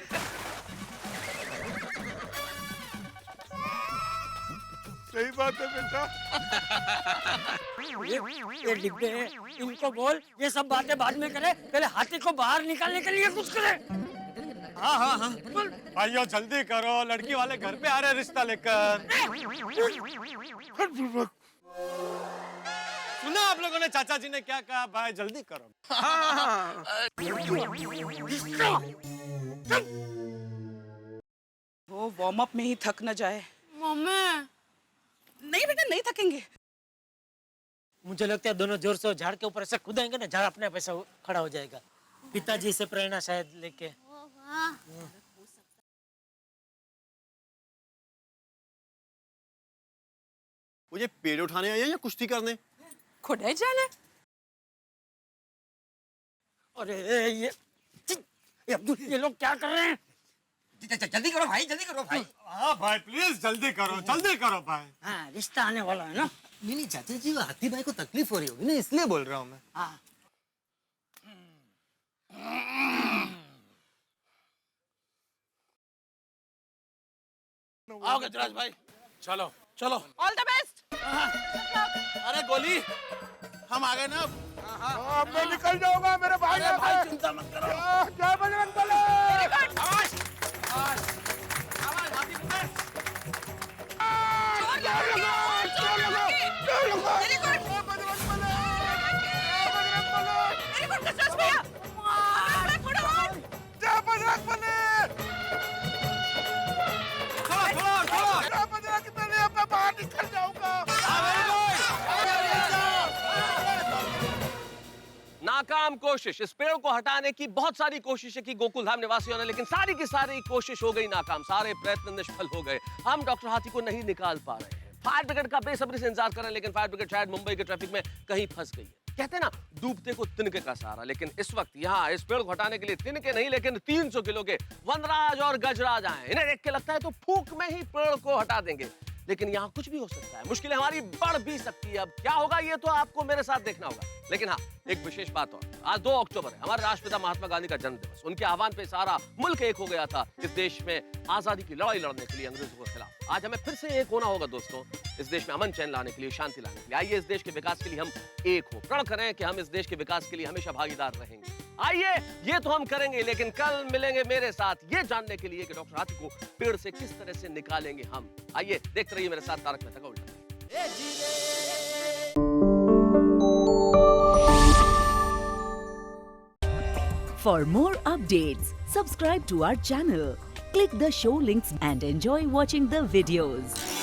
सही बात है बेटा। ये डिब्बे हैं, इनको बोल ये सब बातें बाद में करे, पहले हाथी को बाहर निकालने के लिए कुछ करे। हाँ हाँ हाँ, भाइयों जल्दी करो, लड़की वाले घर पे आ रहे रिश्ता लेकर। सुना आप लोगों ने चाचा जी ने क्या कहा? भाई जल्दी करो। वो वार्म अप में ही थक न जाए। मम्मी। नहीं बेटा, नहीं थकेंगे। मुझे लगता है दोनों जोर से झाड़ के ऊपर ऐसे कूदेंगे ना, झाड़ अपने आप ऐसा खड़ा हो जाएगा। पिताजी से प्रेरणा शायद लेके। मुझे पेड़ उठाने आए हैं या कुश्ती करने? खुदाई जाने। अरे ये लोग क्या कर रहे हैं? जल्दी करो भाई, जल्दी करो भाई। हाँ भाई प्लीज जल्दी करो भाई। हाँ, रिश्ता आने वाला है ना। नहीं चाचा जी, वो हाथी भाई को तकलीफ हो रही होगी ना, इसलिए बोल रहा हूँ मैं। हाँ। आओ गजराज भाई, चलो चलो। All the best. अरे गोली, हम आ गए ना अब। अब मैं निकल जाऊंगा मेरे भाई। अरे भाई चिंता मत करो। जय बजरंग बली। आवाज, आवाज, आवाज, हाथी पुलिस। बाहर निकल जाऊंगा। नाकाम कोशिश। इस पेड़ को हटाने की बहुत सारी कोशिशें की गोकुलधाम निवासियों ने, लेकिन सारी की सारी कोशिश हो गई नाकाम। सारे प्रयत्न निष्फल हो गए। हम डॉक्टर हाथी को नहीं निकाल पा रहे हैं। फायर ब्रिगेड का बेसब्री से इंतजार कर रहे हैं, लेकिन फायर ब्रिगेड शायद मुंबई के ट्रैफिक में कहीं फंस गई है। कहते हैं ना, डूबते को तिनके का सहारा। लेकिन इस वक्त यहाँ इस पेड़ को हटाने के लिए तिनके नहीं, लेकिन 300 किलो के वनराज और गजराज आए। इन्हें देख के लगता है तो फूंक में ही पेड़ को हटा देंगे, लेकिन यहाँ कुछ भी हो सकता है। मुश्किलें हमारी बढ़ भी सकती है। अब क्या होगा ये तो आपको मेरे साथ देखना होगा। लेकिन हाँ, एक विशेष बात और, आज 2 अक्टूबर है, हमारे राष्ट्रपिता महात्मा गांधी का जन्म दिवस। उनके आह्वान पे सारा मुल्क एक हो गया था इस देश में आजादी की लड़ाई लड़ने के लिए, अंग्रेजों के खिलाफ। आज हमें फिर से एक होना होगा दोस्तों, इस देश में अमन चैन लाने के लिए, शांति लाने के लिए। आइए इस देश के विकास के लिए हम एक हो, प्रण करें कि हम इस देश के विकास के लिए हमेशा भागीदार रहेंगे। आइए ये तो हम करेंगे, लेकिन कल मिलेंगे मेरे साथ ये जानने के लिए कि डॉक्टर हाथी को पेड़ से किस तरह से निकालेंगे हम। आइए देखते रहिए मेरे साथ तारक मेहता का उल्टा। For more updates, subscribe to our channel, click the show links and enjoy watching the videos.